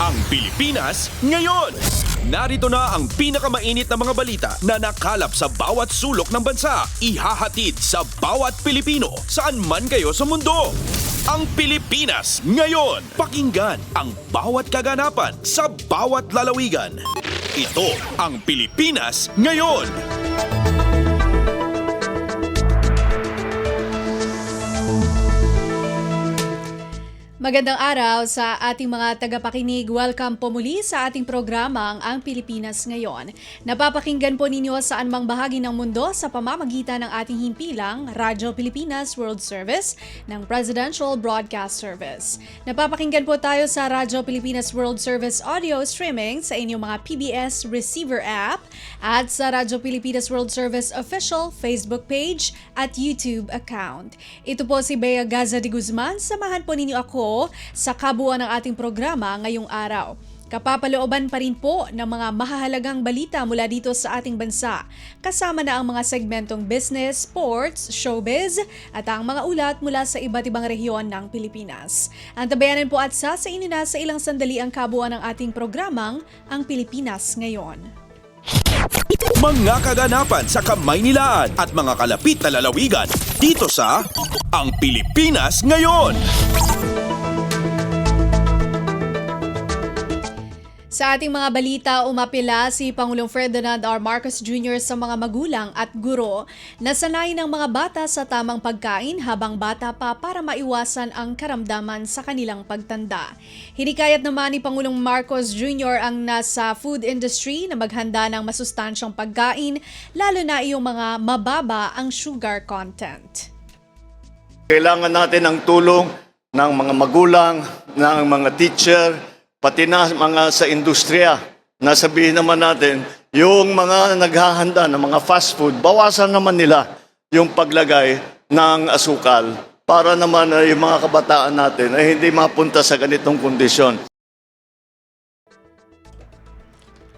Ang Pilipinas ngayon. Narito na ang pinakamainit na mga balita na nakalap sa bawat sulok ng bansa. Ihahatid sa bawat Pilipino saan man kayo sa mundo. Ang Pilipinas ngayon. Pakinggan ang bawat kaganapan sa bawat lalawigan. Ito ang Pilipinas ngayon. Magandang araw sa ating mga tagapakinig. Welcome po muli sa ating programang Ang Pilipinas Ngayon. Napapakinggan po ninyo sa anumang bahagi ng mundo sa pamamagitan ng ating himpilang Radyo Pilipinas World Service ng Presidential Broadcast Service. Napapakinggan po tayo sa Radyo Pilipinas World Service audio streaming sa inyong mga PBS receiver app at sa Radyo Pilipinas World Service official Facebook page at YouTube account. Ito po si Bea Gaza de Guzman. Samahan po ninyo ako sa kabuuan ng ating programa ngayong araw. Kapapalooban pa rin po ng mga mahahalagang balita mula dito sa ating bansa. Kasama na ang mga segmentong business, sports, showbiz at ang mga ulat mula sa iba't ibang rehiyon ng Pilipinas. Antabayanan po at sa inyo na sa ilang sandali ang kabuuan ng ating programang Ang Pilipinas Ngayon. Mga kaganapan sa Kamaynilaan at mga kalapit na lalawigan dito sa Ang Pilipinas Ngayon. Sa ating mga balita, umapila si Pangulong Ferdinand R. Marcos Jr. sa mga magulang at guro na sanayin ng mga bata sa tamang pagkain habang bata pa para maiwasan ang karamdaman sa kanilang pagtanda. Hinikayat naman ni Pangulong Marcos Jr. ang nasa food industry na maghanda ng masustansyang pagkain, lalo na iyong mga mababa ang sugar content. Kailangan natin ang tulong ng mga magulang, ng mga teacher, pati na mga sa industriya. Nasabihin naman natin, yung mga naghahanda ng mga fast food, bawasan naman nila yung paglagay ng asukal para naman yung mga kabataan natin ay hindi mapunta sa ganitong kondisyon.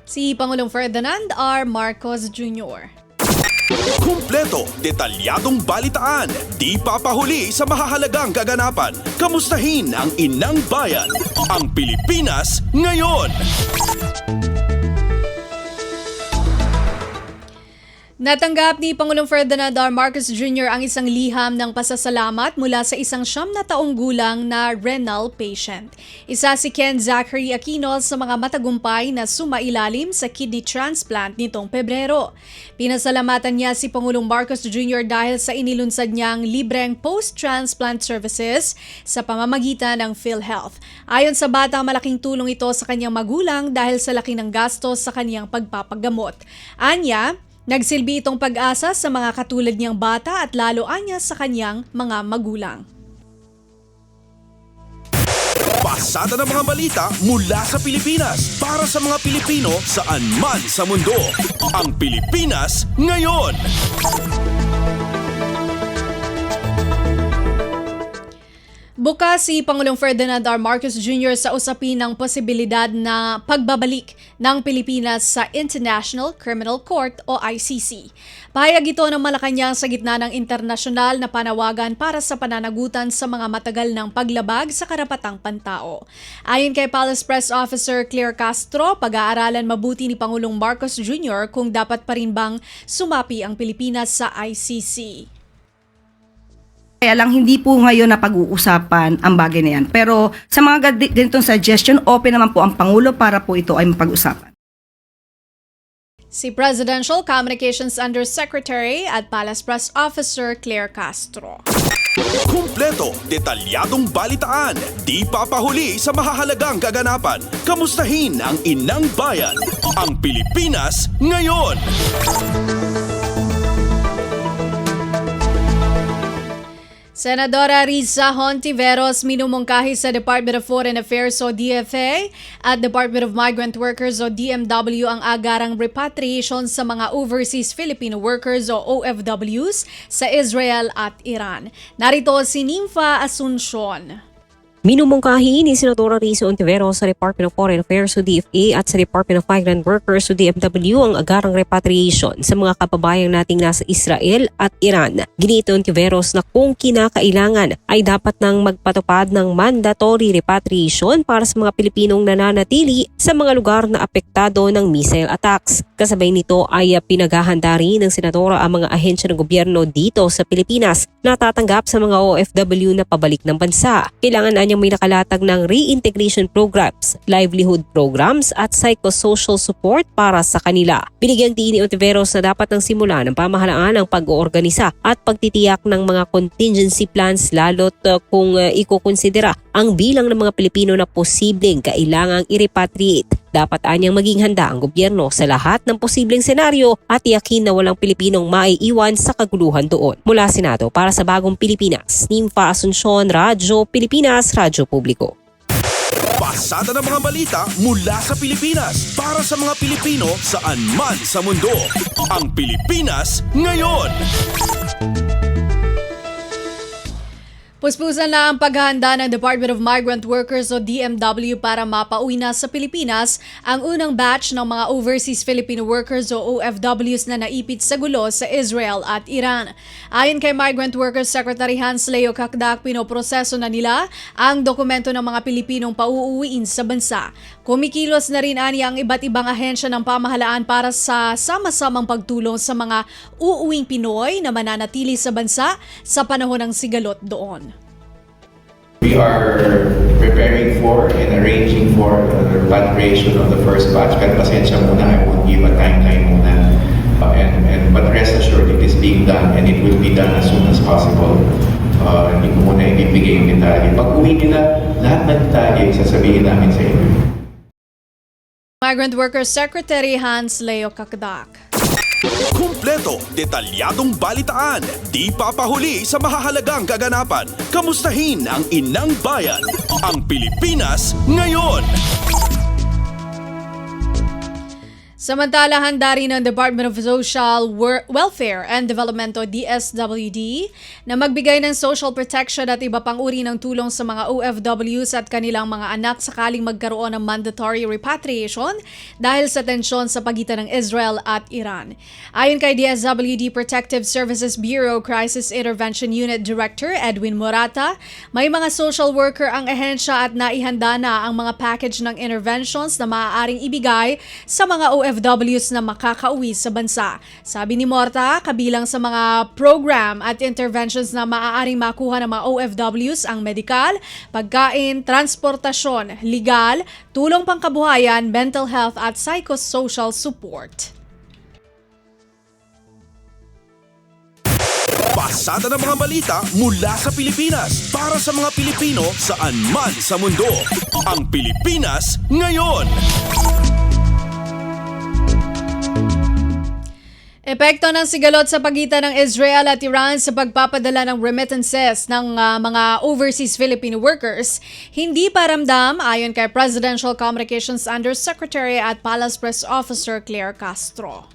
Si Pangulong Ferdinand R. Marcos Jr. Kumpleto, detalyadong balitaan, di papahuli sa mahahalagang kaganapan. Kamustahin ang inang bayan, ang Pilipinas ngayon. Natanggap ni Pangulong Ferdinand R. Marcos Jr. ang isang liham ng pasasalamat mula sa isang 90 taong gulang na renal patient. Isa si Ken Zachary Aquino sa mga matagumpay na sumailalim sa kidney transplant nitong Pebrero. Pinasalamatan niya si Pangulong Marcos Jr. dahil sa inilunsad niyang libreng post-transplant services sa pamamagitan ng PhilHealth. Ayon sa bata, malaking tulong ito sa kanyang magulang dahil sa laki ng gastos sa kanyang pagpapagamot. Anya, nagsilbi itong pag-asa sa mga katulad niyang bata at lalo anya sa kanyang mga magulang. Pasada ng mga balita mula sa Pilipinas para sa mga Pilipino saan man sa mundo. Ang Pilipinas ngayon. Bukas si Pangulong Ferdinand R. Marcos Jr. sa usapin ng posibilidad na pagbabalik ng Pilipinas sa International Criminal Court o ICC. Pahayag ito ng Malacanang sa gitna ng internasyonal na panawagan para sa pananagutan sa mga matagal ng paglabag sa karapatang pantao. Ayon kay Palace Press Officer Claire Castro, pag-aaralan mabuti ni Pangulong Marcos Jr. kung dapat pa rin bang sumapi ang Pilipinas sa ICC. Kaya lang hindi po ngayon na pag-uusapan ang bagay na yan. Pero sa mga ganitong suggestion, open naman po ang Pangulo para po ito ay mapag-usapan. Si Presidential Communications Undersecretary at Palace Press Officer Claire Castro. Kumpleto, detalyadong balitaan, di papahuli sa mahahalagang kaganapan. Kamustahin ang inang bayan, ang Pilipinas ngayon. Senadora Riza Hontiveros minumungkahi sa Department of Foreign Affairs o DFA at Department of Migrant Workers o DMW ang agarang repatriation sa mga overseas Filipino workers o OFWs sa Israel at Iran. Narito si Nympha Asuncion. Minumungkahi ni Senadora Risa Ontiveros sa Department of Foreign Affairs o DFA at sa Department of Migrant Workers o DFW ang agarang repatriation sa mga kababayang nating nasa Israel at Iran. Ginito Ontiveros na kung kinakailangan ay dapat nang magpatupad ng mandatory repatriation para sa mga Pilipinong nananatili sa mga lugar na apektado ng missile attacks. Kasabay nito ay pinaghahanda rin ng Senadora ang mga ahensya ng gobyerno dito sa Pilipinas na tatanggap sa mga OFW na pabalik ng bansa. Kailangan anyang may nakalatag ng reintegration programs, livelihood programs at psychosocial support para sa kanila. Binigyang diin ni Ontiveros na dapat nang simula ng pamahalaan ang pag-oorganisa at pagtitiyak ng mga contingency plans lalo't kung ikukonsidera ang bilang ng mga Pilipino na posibleng kailangang i-repatriate. Dapat anyang maging handa ang gobyerno sa lahat ng posibleng senaryo at tiyakin na walang Pilipinong maiiwan sa kaguluhan doon. Mula Senado para sa Bagong Pilipinas, Nimfa Asuncion, Radyo Pilipinas, Radyo Publiko. Pasada ng mga balita mula sa Pilipinas para sa mga Pilipino saan man sa mundo. Ang Pilipinas ngayon. Puspusan na ang paghahanda ng Department of Migrant Workers o DMW para mapauwi na sa Pilipinas ang unang batch ng mga overseas Filipino workers o OFWs na naipit sa gulo sa Israel at Iran. Ayon kay Migrant Workers Secretary Hans Leo Kakdak, pinoproseso na nila ang dokumento ng mga Pilipinong pauuwiin sa bansa. Kumikilos na rin ang iba't ibang ahensya ng pamahalaan para sa sama-samang pagtulong sa mga uuwing Pinoy na mananatili sa bansa sa panahon ng sigalot doon. We are preparing for and arranging for the repatriation of the first batch. Pero pasensya muna, I won't give a timeline muna. But rest assured, it is being done and it will be done as soon as possible. Hindi ko muna ibibigay yung detalye. Pag uwi nila, lahat ng detalye sasabihin namin sa inyo. Migrant Workers Secretary Hans Leo Kakdak. Kumpleto, detalyadong balitaan, di papahuli sa mahahalagang kaganapan. Kamustahin ang inang bayan, ang Pilipinas ngayon. Samantala, handa rin ng Department of Social Welfare and Development o DSWD na magbigay ng social protection at iba pang uri ng tulong sa mga OFWs at kanilang mga anak sakaling magkaroon ng mandatory repatriation dahil sa tensyon sa pagitan ng Israel at Iran. Ayon kay DSWD Protective Services Bureau Crisis Intervention Unit Director Edwin Morata, may mga social worker ang ahensya at naihanda na ang mga package ng interventions na maaaring ibigay sa mga OFWs na makakauwi sa bansa. Sabi ni Morta, kabilang sa mga program at interventions na maaaring makuha ng mga OFWs ang medikal, pagkain, transportasyon, legal, tulong pangkabuhayan, mental health at psychosocial support. Pasada ng mga balita mula sa Pilipinas para sa mga Pilipino saan man sa mundo. Ang Pilipinas ngayon. Epekto ng sigalot sa pagitan ng Israel at Iran sa pagpapadala ng remittances ng mga overseas Filipino workers, hindi pa ramdam ayon kay Presidential Communications Undersecretary at Palace Press Officer Claire Castro.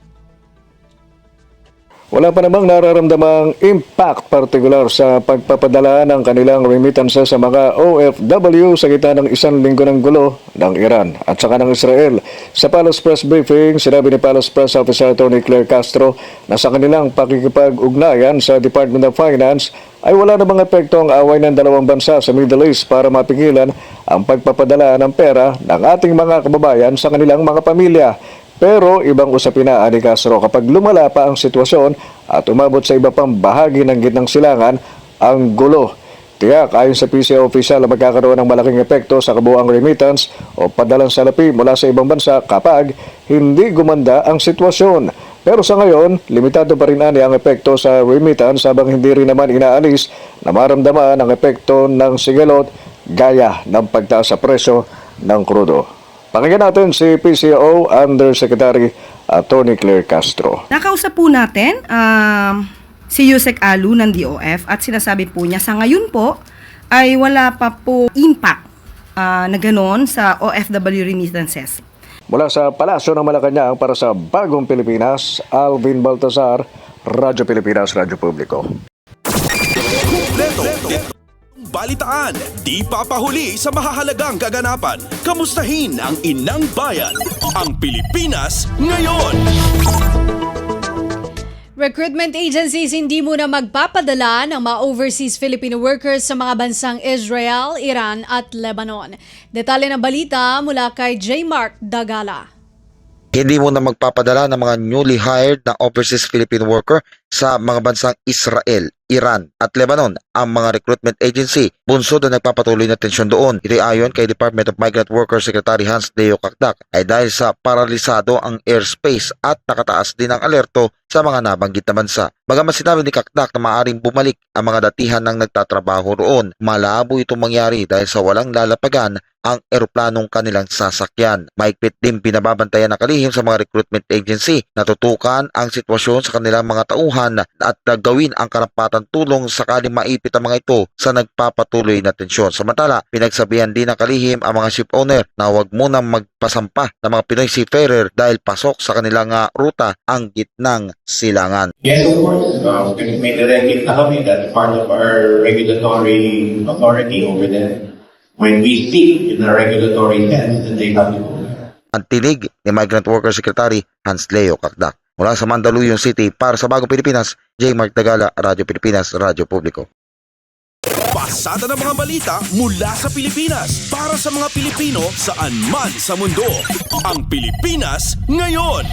Wala pa namang nararamdamang impact partikular sa pagpapadala ng kanilang remittances sa mga OFW sa gitna ng isang linggo ng gulo ng Iran at saka ng Israel. Sa Palace Press Briefing, sinabi ni Palace Press Officer Tony Claire Castro na sa kanilang pakikipag-ugnayan sa Department of Finance ay wala namang epekto ang away ng dalawang bansa sa Middle East para mapigilan ang pagpapadala ng pera ng ating mga kababayan sa kanilang mga pamilya. Pero ibang usapin na ni Castro kapag lumala pa ang sitwasyon at umabot sa iba pang bahagi ng gitnang silangan ang gulo. Tiyak ayon sa PCA official na magkakaroon ng malaking epekto sa kabuuang remittance o padalang salapi mula sa ibang bansa kapag hindi gumanda ang sitwasyon. Pero sa ngayon, limitado pa rin ang epekto sa remittance habang hindi rin naman inaalis na maramdaman ang epekto ng sigalot gaya ng pagtaas sa presyo ng krudo. Pakinggan natin si PCO Undersecretary Tony Claire Castro. Nakausap po natin si Yusek Alu ng DOF at sinasabi po niya sa ngayon po ay wala pa po impact na gano'n sa OFW remittances. Mula sa Palasyo ng Malacanang para sa Bagong Pilipinas, Alvin Baltazar, Radyo Pilipinas, Radyo Publiko. Kumpleto, balitaan, di papahuli sa mahahalagang kaganapan. Kamustahin ang inang bayan, ang Pilipinas ngayon. Recruitment agencies hindi muna magpapadala ng mga overseas Filipino workers sa mga bansang Israel, Iran at Lebanon. Detalye ng balita mula kay J. Mark Dagala. Hindi muna magpapadala ng mga newly hired na overseas Filipino worker sa mga bansang Israel, Iran at Lebanon ang mga recruitment agency. Bunsod na nagpapatuloy na tensyon doon. Ito ayon kay Department of Migrant Workers Secretary Hans Leo Kakdak ay dahil sa paralisado ang airspace at nakataas din ang alerto sa mga nabanggit na bansa. Bagaman sinabi ni Kakdak na maaaring bumalik ang mga datihan ng nagtatrabaho roon, malabo itong mangyari dahil sa walang lalapagan ang eroplanong kanilang sasakyan. Mahigpit din pinababantayan ng kalihim sa mga recruitment agency na tutukan ang sitwasyon sa kanilang mga tauhan at gawin ang karapatan tulong sakaling maipit ang mga ito sa nagpapatuloy na tensyon. Samantala, pinagsabihan din ng kalihim ang mga ship owner na huwag munang magpasampa ng mga Pinoy seafarer dahil pasok sa kanilang ruta ang gitnang silangan. Yes, of course. May direct na kami that part of our regulatory authority over there. When we speak in a regulatory sense, then they have to go there. Ang tinig ni Migrant Worker Secretary Hans Leo Kakdak. Mula sa Mandaluyong City para sa Bagong Pilipinas, J. Mark Dagala, Radyo Pilipinas, Radyo Publiko. Pasada ng mga balita mula sa Pilipinas para sa mga Pilipino saan man sa mundo. Ang Pilipinas ngayon.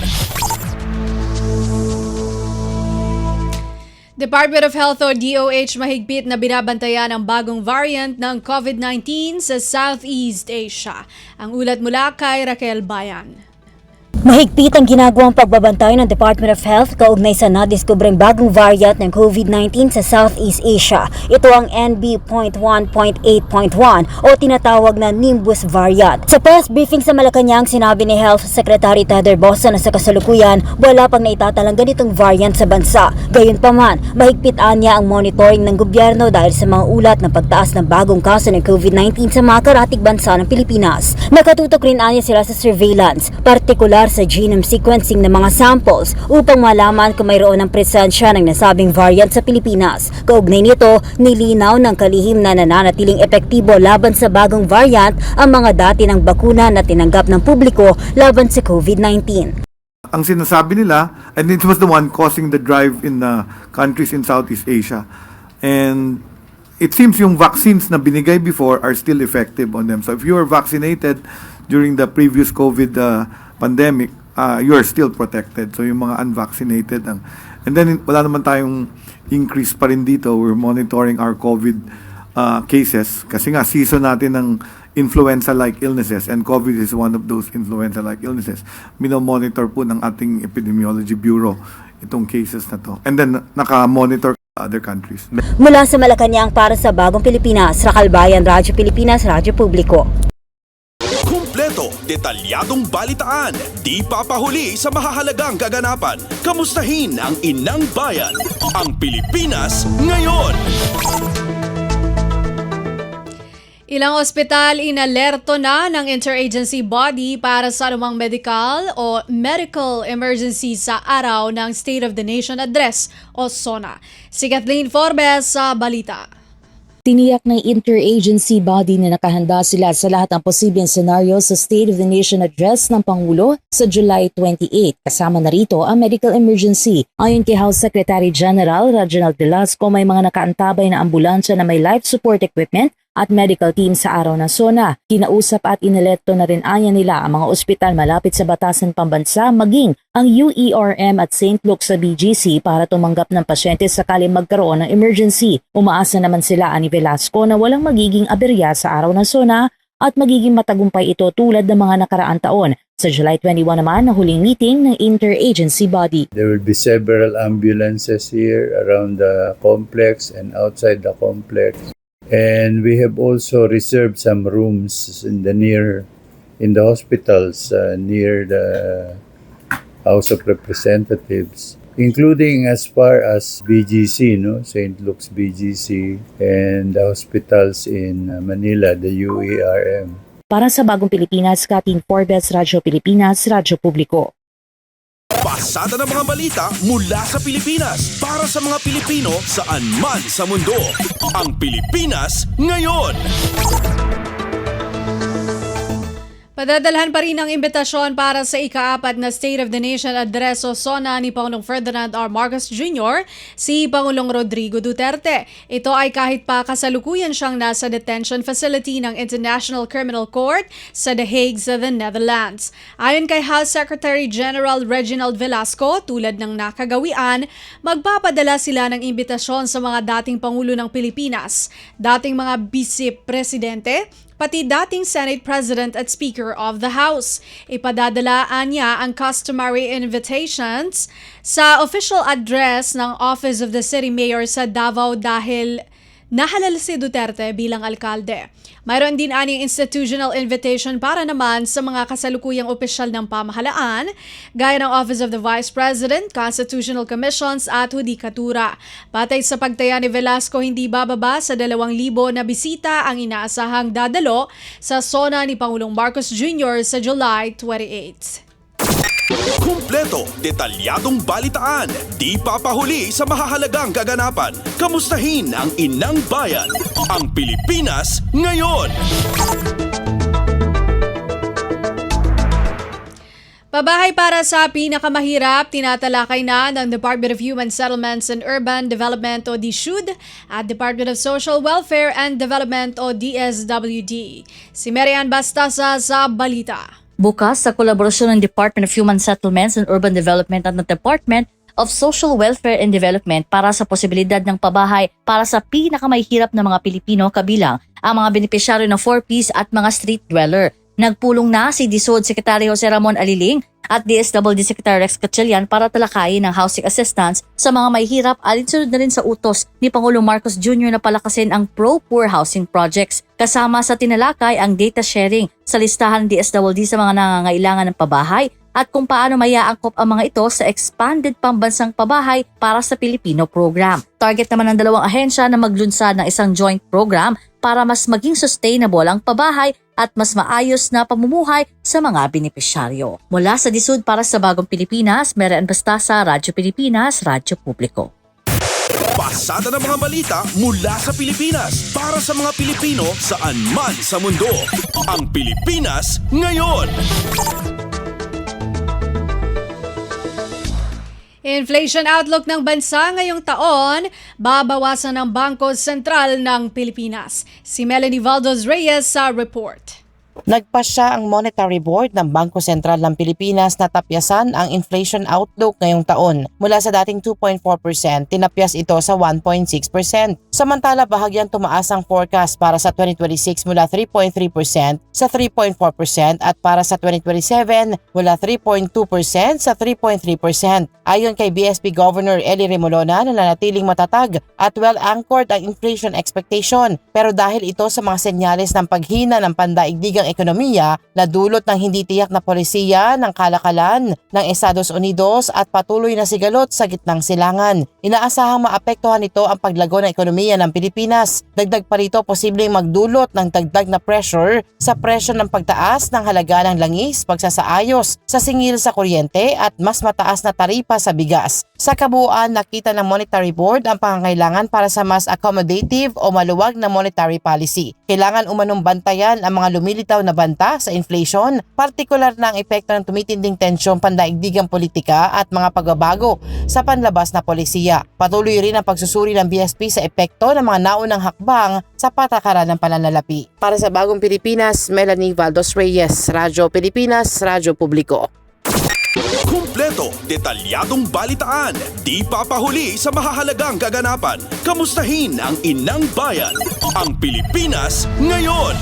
Department of Health o DOH mahigpit na binabantayan ang bagong variant ng COVID-19 sa Southeast Asia. Ang ulat mula kay Raquel Bayan. Mahigpit ang ginagawang pagbabantay ng Department of Health kaugnay sa nadiskubreng bagong variant ng COVID-19 sa Southeast Asia. Ito ang NB.1.8.1 o tinatawag na Nimbus variant. Sa press briefing sa Malacanang, sinabi ni Health Secretary Teder Bosa na sa kasalukuyan wala pang naitatalang ganitong variant sa bansa. Gayunpaman, mahigpit anya ang monitoring ng gobyerno dahil sa mga ulat ng pagtaas ng bagong kaso ng COVID-19 sa mga karatig bansa ng Pilipinas. Nakatutok rin anya sila sa surveillance, partikular sa genome sequencing ng mga samples upang malaman kung mayroon ng presensya ng nasabing variant sa Pilipinas. Kaugnay nito, nilinaw ng kalihim na nananatiling epektibo laban sa bagong variant ang mga dati ng bakuna na tinanggap ng publiko laban sa COVID-19. Ang sinasabi nila, and it was the one causing the drive in the countries in Southeast Asia. And it seems yung vaccines na binigay before are still effective on them. So if you were vaccinated during the previous COVID pandemic, you are still protected. So yung mga unvaccinated and then wala naman tayong increase pa rin dito. We're monitoring our COVID cases kasi nga season natin ng influenza-like illnesses and COVID is one of those influenza-like illnesses. Minomonitor po ng ating Epidemiology Bureau itong cases na to. And then naka-monitor other countries. Mula sa Malacanang para sa Bagong Pilipinas, Raquel Bayan, Radyo Pilipinas, Radyo Publiko. Kumpleto, detalyadong balitaan, di papahuli sa mahahalagang kaganapan. Kamustahin ang inang bayan, ang Pilipinas ngayon. Ilang ospital inalerto na ng interagency body para sa anumang medical o medical emergency sa araw ng State of the Nation Address o SONA. Si Kathleen Forbes sa balita. Tiniyak ng interagency body na nakahanda sila sa lahat ng posibleng senaryo sa State of the Nation Address ng Pangulo sa July 28. Kasama na rito ang medical emergency. Ayon kay House Secretary General Reginald Velasco, may mga nakaantabay na ambulansya na may life support equipment at medical team sa araw ng SONA. Kinausap at iniletto na rin anya nila ang mga ospital malapit sa batasan pambansa maging ang UERM at St. Luke's sa BGC para tumanggap ng pasyente sakaling magkaroon ng emergency. Umaasa naman sila ani Velasco na walang magiging aberya sa araw ng SONA at magiging matagumpay ito tulad ng mga nakaraang taon. Sa July 21 naman, na huling meeting ng interagency body. There will be several ambulances here around the complex and outside the complex. And we have also reserved some rooms in the hospitals near the House of Representatives, including as far as BGC, St. Luke's BGC, and the hospitals in Manila, the UERM. Para sa Bagong Pilipinas, Kathleen Forbes, Radyo Pilipinas, Radyo Publiko. Pasada ng mga balita mula sa Pilipinas para sa mga Pilipino saan man sa mundo. Ang Pilipinas ngayon. Padadalhan pa rin ang imbitasyon para sa ika-4 na State of the Nation Address o SONA ni Pangulong Ferdinand R. Marcos Jr. si Pangulong Rodrigo Duterte. Ito ay kahit pa kasalukuyan siyang nasa detention facility ng International Criminal Court sa The Hague sa the Netherlands. Ayon kay House Secretary General Reginald Velasco, tulad ng nakagawian, magpapadala sila ng imbitasyon sa mga dating Pangulo ng Pilipinas, dating mga Vice-Presidente, pati dating Senate President at Speaker of the House. Ipadadalaan niya ang customary invitations sa official address ng Office of the City Mayor sa Davao dahil nahalal si Duterte bilang alkalde. Mayroon din aning institutional invitation para naman sa mga kasalukuyang opisyal ng pamahalaan, gaya ng Office of the Vice President, Constitutional Commissions at Hudikatura. Patay sa pagtaya ni Velasco, hindi bababa sa 2,000 na bisita ang inaasahang dadalo sa SONA ni Pangulong Marcos Jr. sa July 28. Kumpleto, detalyadong balitaan, di papahuli sa mahahalagang kaganapan. Kamustahin ang inang bayan, ang Pilipinas ngayon. Pabahay para sa pinakamahirap, tinatalakay na ng Department of Human Settlements and Urban Development o DSUD at Department of Social Welfare and Development o DSWD. Si Marian Bastasa sa balita. Bukas sa kolaborasyon ng Department of Human Settlements and Urban Development at ng Department of Social Welfare and Development para sa posibilidad ng pabahay para sa pinakamahihirap na mga Pilipino kabilang ang mga benepisyaryo ng 4Ps at mga street dweller. Nagpulong na si DSUD Secretary Jose Ramon Aliling at DSWD Secretary Rex Gatchalian para talakayin ang housing assistance sa mga mahihirap alinsunod na rin sa utos ni Pangulong Marcos Jr. na palakasin ang pro-poor housing projects. Kasama sa tinalakay ang data sharing sa listahan ng DSWD sa mga nangangailangan ng pabahay at kung paano maiaangkop ang mga ito sa expanded pambansang pabahay para sa Pilipino program. Target naman ng dalawang ahensya na maglunsad ng isang joint program para mas maging sustainable ang pabahay at mas maayos na pamumuhay sa mga benepisyaryo. Mula sa DSUD para sa Bagong Pilipinas, Marian Bastasa, Radyo Pilipinas, Radyo Publiko. Pasada ng mga balita mula sa Pilipinas para sa mga Pilipino saan man sa mundo. Ang Pilipinas ngayon. Inflation outlook ng bansa ngayong taon, babawasan ng Bangko Sentral ng Pilipinas. Si Melanie Valdos Reyes sa report. Nagpasya ang Monetary Board ng Bangko Sentral ng Pilipinas na tapyasan ang inflation outlook ngayong taon. Mula sa dating 2.4%, tinapyas ito sa 1.6%. Samantala, bahagyang tumaas ang forecast para sa 2026 mula 3.3% sa 3.4% at para sa 2027 mula 3.2% sa 3.3%. Ayon kay BSP Governor Eli Remolona, nananatiling matatag at well-anchored ang inflation expectation. Pero dahil ito sa mga senyales ng paghina ng pandaigdigang ekonomiya na dulot ng hindi tiyak na polisiya ng kalakalan ng Estados Unidos at patuloy na sigalot sa gitnang silangan. Inaasahang maapektuhan nito ang paglago ng ekonomiya ng Pilipinas. Dagdag pa rito, posibleng magdulot ng dagdag na pressure sa presyo ng pagtaas ng halaga ng langis, pagsasaayos sa singil sa kuryente at mas mataas na taripa sa bigas. Sa kabuuan, nakita ng Monetary Board ang pangangailangan para sa mas accommodative o maluwag na monetary policy. Kailangan umanong bantayan ang mga lumilitaw na banta sa inflation, partikular na ang epekto ng tumitinding tensyong pandaigdigang politika at mga pagbabago sa panlabas na polisiya. Patuloy rin ang pagsusuri ng BSP sa epekto ng mga naunang hakbang sa patakaran ng pananalapi. Para sa Bagong Pilipinas, Melanie Valdos Reyes, Radyo Pilipinas, Radyo Publiko. Kumpleto, detalyadong balitaan, di papahuli sa mahahalagang kaganapan. Kamustahin ang inang bayan, ang Pilipinas ngayon.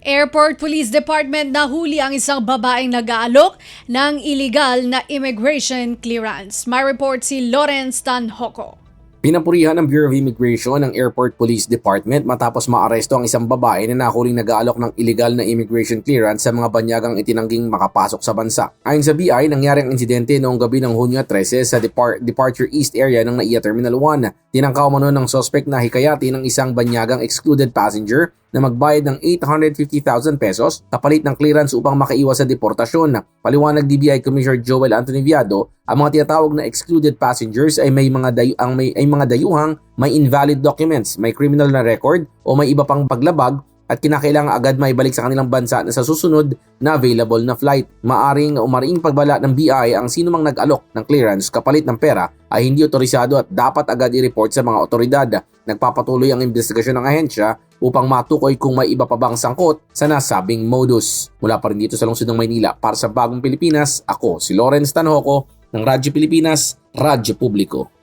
Airport Police Department nahuli ang isang babaeng nag-aalok ng illegal na immigration clearance. May report si Lawrence Tanhoco. Pinapurihan ng Bureau of Immigration ng Airport Police Department matapos maaresto ang isang babae na nahuling nag-aalok ng illegal na immigration clearance sa mga banyagang itinangging makapasok sa bansa. Ayon sa BI, nangyari ang insidente noong gabi ng Hunyo 13 sa Departure East area ng NAIA Terminal 1. Tinangka umano ng suspect na hikayati ng isang banyagang excluded passenger na magbayad ng 850,000 pesos kapalit ng clearance upang makaiwas sa deportasyon. Paliwanag DBI Commissioner Joel Anthony Viado, ang mga tinatawag na excluded passengers ay may mga dayuhang may invalid documents, may criminal na record o may iba pang paglabag at kinakailangan agad maibalik sa kanilang bansa na sa susunod na available na flight. Maaring pagbala ng BI ang sino mang nag-alok ng clearance kapalit ng pera ay hindi otorisado at dapat agad i-report sa mga otoridad. Nagpapatuloy ang investigasyon ng ahensya upang matukoy kung may iba pa bang sangkot sa nasabing modus. Mula pa rin dito sa lungsod ng Maynila para sa Bagong Pilipinas, ako si Lawrence Tanhoco ng Radyo Pilipinas, Radyo Publiko.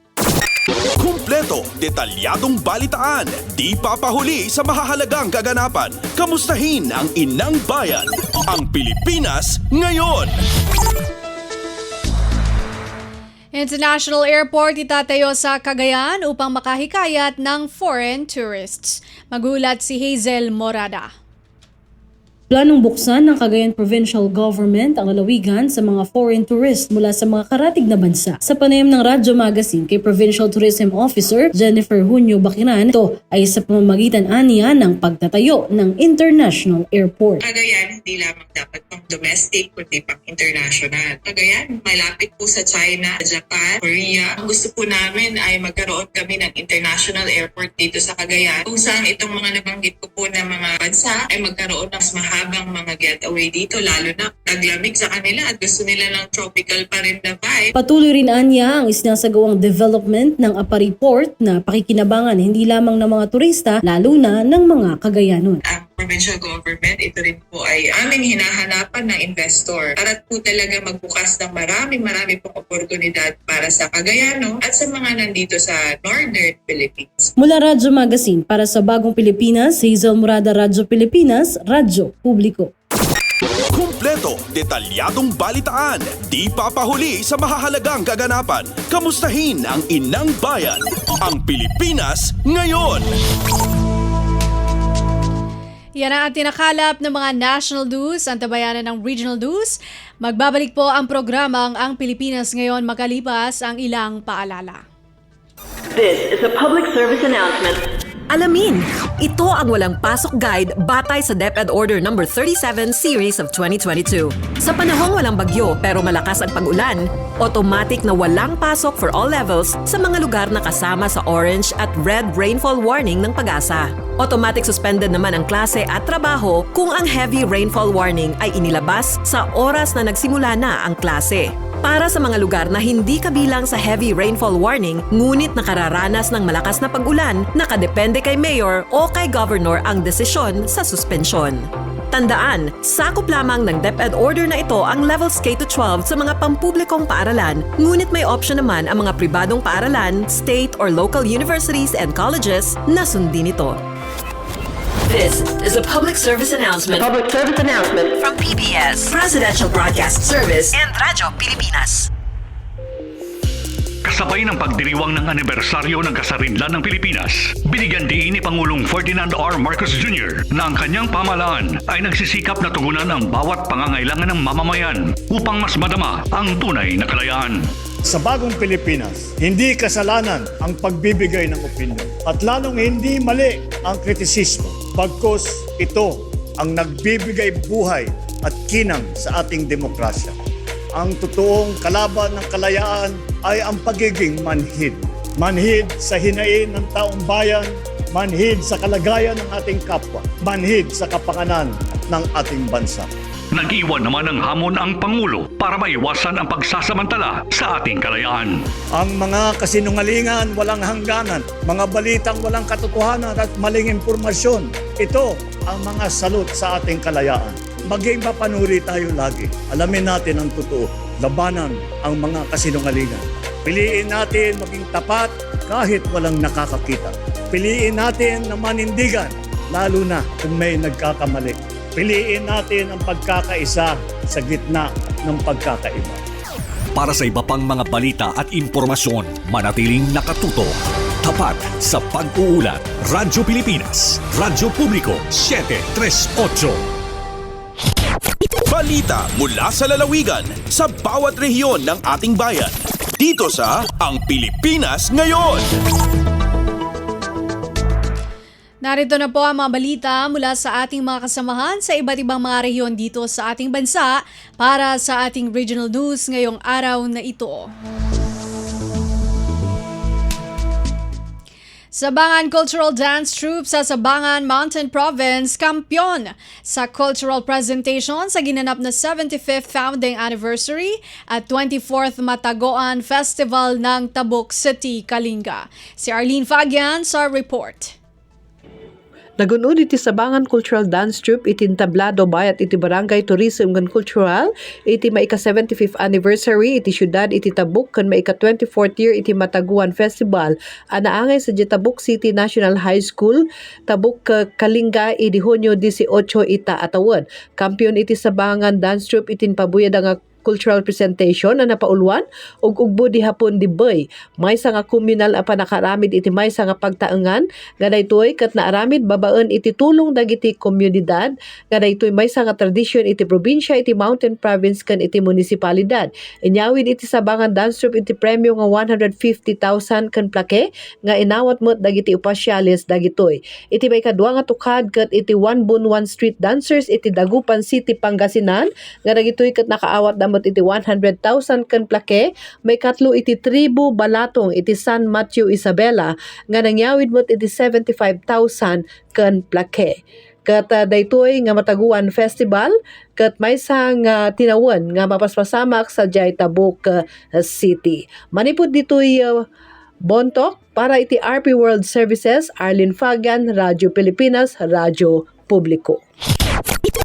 Kumpleto, detalyadong balitaan, di papahuli sa mahahalagang kaganapan. Kamustahin ang inang bayan, ang Pilipinas ngayon. International Airport itatayo sa Cagayan upang makahikayat ng foreign tourists. Magulat si Hazel Morada. Planong buksan ng Cagayan Provincial Government ang lalawigan sa mga foreign tourists mula sa mga karatig na bansa. Sa panayam ng Radyo Magazine kay Provincial Tourism Officer Jennifer Junio Baquiran, ito ay sa pamamagitan aniya ng pagtatayo ng International Airport. Cagayan hindi lamang dapat pang domestic kundi pang international. Cagayan malapit po sa China, Japan, Korea. Ang gusto po namin ay magkaroon kami ng international airport dito sa Cagayan kung saan itong mga nabanggit ko po na mga bansa ay magkaroon ng mahabang mga getaway dito, lalo na naglamig sa kanila at gusto nila ng tropical pa rin na vibe. Patuloy rin anya ang isinasagawang development ng Apari Port na pakikinabangan hindi lamang ng mga turista, lalo na ng mga Cagayanon. Ang provincial government, ito rin po ay aming hinahanapan ng investor para po talaga magbukas ng marami pong oportunidad para sa Cagayano at sa mga nandito sa Northern Philippines. Mula Radyo Magazine para sa Bagong Pilipinas, Hazel Morada, Radyo Pilipinas, Radyo Publiko. Kumpleto, detalyadong balitaan, di papahuli sa mahahalagang kaganapan. Kamustahin ang inang bayan, ang Pilipinas ngayon. Yan ang tinakalap ng mga national news, ang tabayanan ng regional news. Magbabalik po ang programang Ang Pilipinas Ngayon makalipas ang ilang paalala. This is a public service announcement. Alamin, ito ang walang pasok guide batay sa DepEd Order No. 37 Series of 2022. Sa panahong walang bagyo pero malakas ang pag-ulan, automatic na walang pasok for all levels sa mga lugar na kasama sa orange at red rainfall warning ng Pag-asa. Automatic suspended naman ang klase at trabaho kung ang heavy rainfall warning ay inilabas sa oras na nagsimula na ang klase. Para sa mga lugar na hindi kabilang sa heavy rainfall warning, ngunit nakararanas ng malakas na pag-ulan, nakadepende kay Mayor o kay Governor ang desisyon sa suspensyon. Tandaan, sakop lamang ng DepEd order na ito ang levels K-12 sa mga pampublikong paaralan, ngunit may option naman ang mga pribadong paaralan, state or local universities and colleges na sundin ito. This is a public service announcement. Public service announcement from PBS, Presidential Broadcast Service, and Radyo Pilipinas. Kasabay ng pagdiriwang ng anibersaryo ng kasarinlan ng Pilipinas, binigyan diin ni Pangulong Ferdinand R. Marcos Jr. na ang kanyang pamahalaan ay nagsisikap na tugunan ang bawat pangangailangan ng mamamayan upang mas madama ang tunay na kalayaan. Sa bagong Pilipinas, hindi kasalanan ang pagbibigay ng opinyon at lalong hindi mali ang kritisismo. Bagkus ito ang nagbibigay buhay at kinang sa ating demokrasya. Ang totoong kalaban ng kalayaan ay ang pagiging manhid. Manhid sa hinain ng taong bayan, manhid sa kalagayan ng ating kapwa, manhid sa kapakanan ng ating bansa. Nag-iwan naman ng hamon ang Pangulo para maiwasan ang pagsasamantala sa ating kalayaan. Ang mga kasinungalingan walang hangganan, mga balitang walang katotohanan at maling impormasyon, ito ang mga salot sa ating kalayaan. Maging mapanuri tayo lagi. Alamin natin ang totoo. Labanan ang mga kasinungalingan. Piliin natin maging tapat kahit walang nakakakita. Piliin natin na manindigan, lalo na kung may nagkakamali. Piliin natin ang pagkakaisa sa gitna ng pagkakaiba. Para sa iba pang mga balita at impormasyon, manatiling nakatuto. Tapat sa pag-uulat. Radyo Pilipinas, Radyo Publiko, 738. Balita mula sa lalawigan sa bawat rehiyon ng ating bayan. Dito sa Ang Pilipinas Ngayon. Narito na po ang mga balita mula sa ating mga kasamahan sa iba't ibang mga rehiyon dito sa ating bansa para sa ating regional news ngayong araw na ito. Sabangan Cultural Dance Troupe sa Sabangan Mountain Province, kampiyon sa cultural presentation sa ginanap na 75th founding anniversary at 24th Matagoan Festival ng Tabuk City, Kalinga. Si Arlene Fagian sa report. Nagunod iti Sabangan Cultural Dance Troupe iti Tablado Bayat iti Barangay Tourism ken Cultural iti maika 75th anniversary iti syudad iti Tabuk ken maika 24th year iti Mataguan Festival anaangay sa Tabuk City National High School Tabuk Kalinga iti Hunyo 18 ita atawod. Kampiyon iti Sabangan Dance Troupe iti pabuyad nga cultural presentation na napauluan ug ugbo di hapon di bay may nga communal a panakaramid iti may nga pagtaengan nga daytoy ket naaramid babaen iti tulong dagiti komunidad nga daytoy may nga tradisyon iti probinsya iti mountain province ken iti munisipalidad. Inyawid iti Sabangan Dance Troupe iti premyo nga 150,000 ken plake nga inawat met dagiti opisyales dagitoy. Iti may kadua nga tukad ket iti 1 Bunwan Street Dancers iti Dagupan City, Pangasinan nga dagitoy ket nakaawat iti 100,000 ken plake, may katlo iti tribu balatong iti San Matthew Isabela nga nangyawid met iti 75,000 ken plake. Kat daytoy nga Mataguan Festival kat may sang tinawon nga mapaspasamak sa Tabuk City. Manipod ditoy bontok para iti RP World Services, Arlene Fagan, Radyo Pilipinas, Radyo Publiko.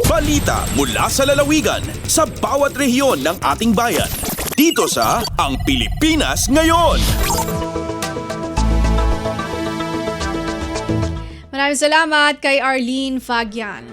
Balita mula sa lalawigan sa bawat rehiyon ng ating bayan. Dito sa Ang Pilipinas Ngayon. Maraming salamat kay Arlene Fagian.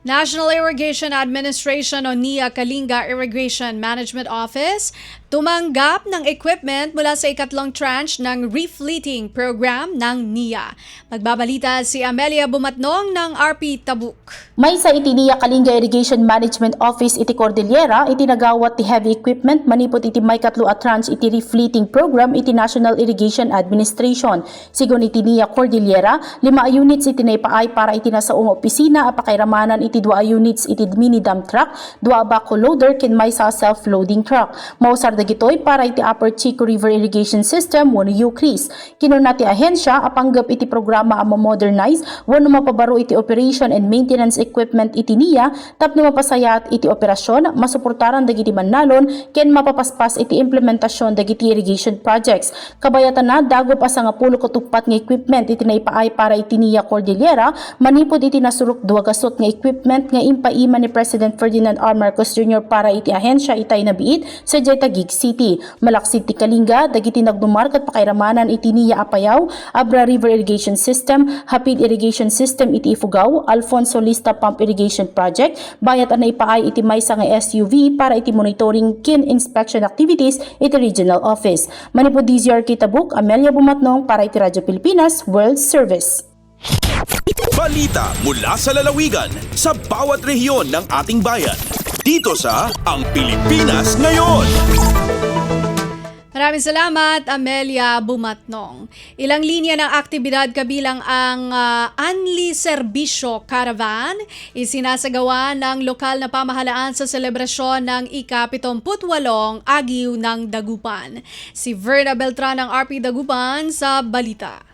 National Irrigation Administration o NIA Kalinga Irrigation Management Office tumanggap ng equipment mula sa ikatlong tranche ng refleeting program ng NIA. Magbabalita si Amelia Bumatnong ng RP Tabuk. May sa iti NIA Kalinga Irrigation Management Office iti Cordillera iti nagawat ti heavy equipment manipot iti may katlo a tranche iti refleeting program iti National Irrigation Administration. Sigon iti NIA Cordillera, 5 units iti naipaay para iti nasaong opisina a pakairamanan iti 2 units iti mini dump truck, 2 backhoe loader ken may sa self-loading truck. Mausar dagitoy para iti Upper Chico River Irrigation System wano UCRIS. Kinuna ti ahensya apanggap iti programa a modernize wano mapabaro iti operation and maintenance equipment iti NIA tapno mapasayat iti operasyon, masuportaran dagiti mannalon ken mapapaspas iti implementasyon dagiti irrigation projects. Kabayatan na dagop asa nga 10 katuppat nga equipment iti naipaay para iti NIA Cordillera manipod iti nasurok 2 gasot nga equipment nga impaima ni President Ferdinand R. Marcos Jr. para iti ahensya itay nabiit sa Taguig City. Malaksid ti Kalinga, dagiti nagdumar kat pakairamanan iti NIA Apayao, Abra River Irrigation System, Hapid Irrigation System iti Ifugao, Alfonso Lista Pump Irrigation Project, bayat na ipaay iti maysa nga SUV para iti monitoring kin inspection activities iti Regional Office. Manipod DZRK Tabuk, Amelia Bumatnong para iti Radyo Pilipinas World Service. Balita mula sa lalawigan sa bawat rehiyon ng ating bayan. Dito sa Ang Pilipinas Ngayon. Maraming salamat, Amelia Bumatnong. Ilang linya ng aktibidad kabilang ang Anli Serbisyo Caravan isinasagawa ng lokal na pamahalaan sa selebrasyon ng ika-78 Agiw ng Dagupan. Si Verna Beltran ng RP Dagupan sa balita.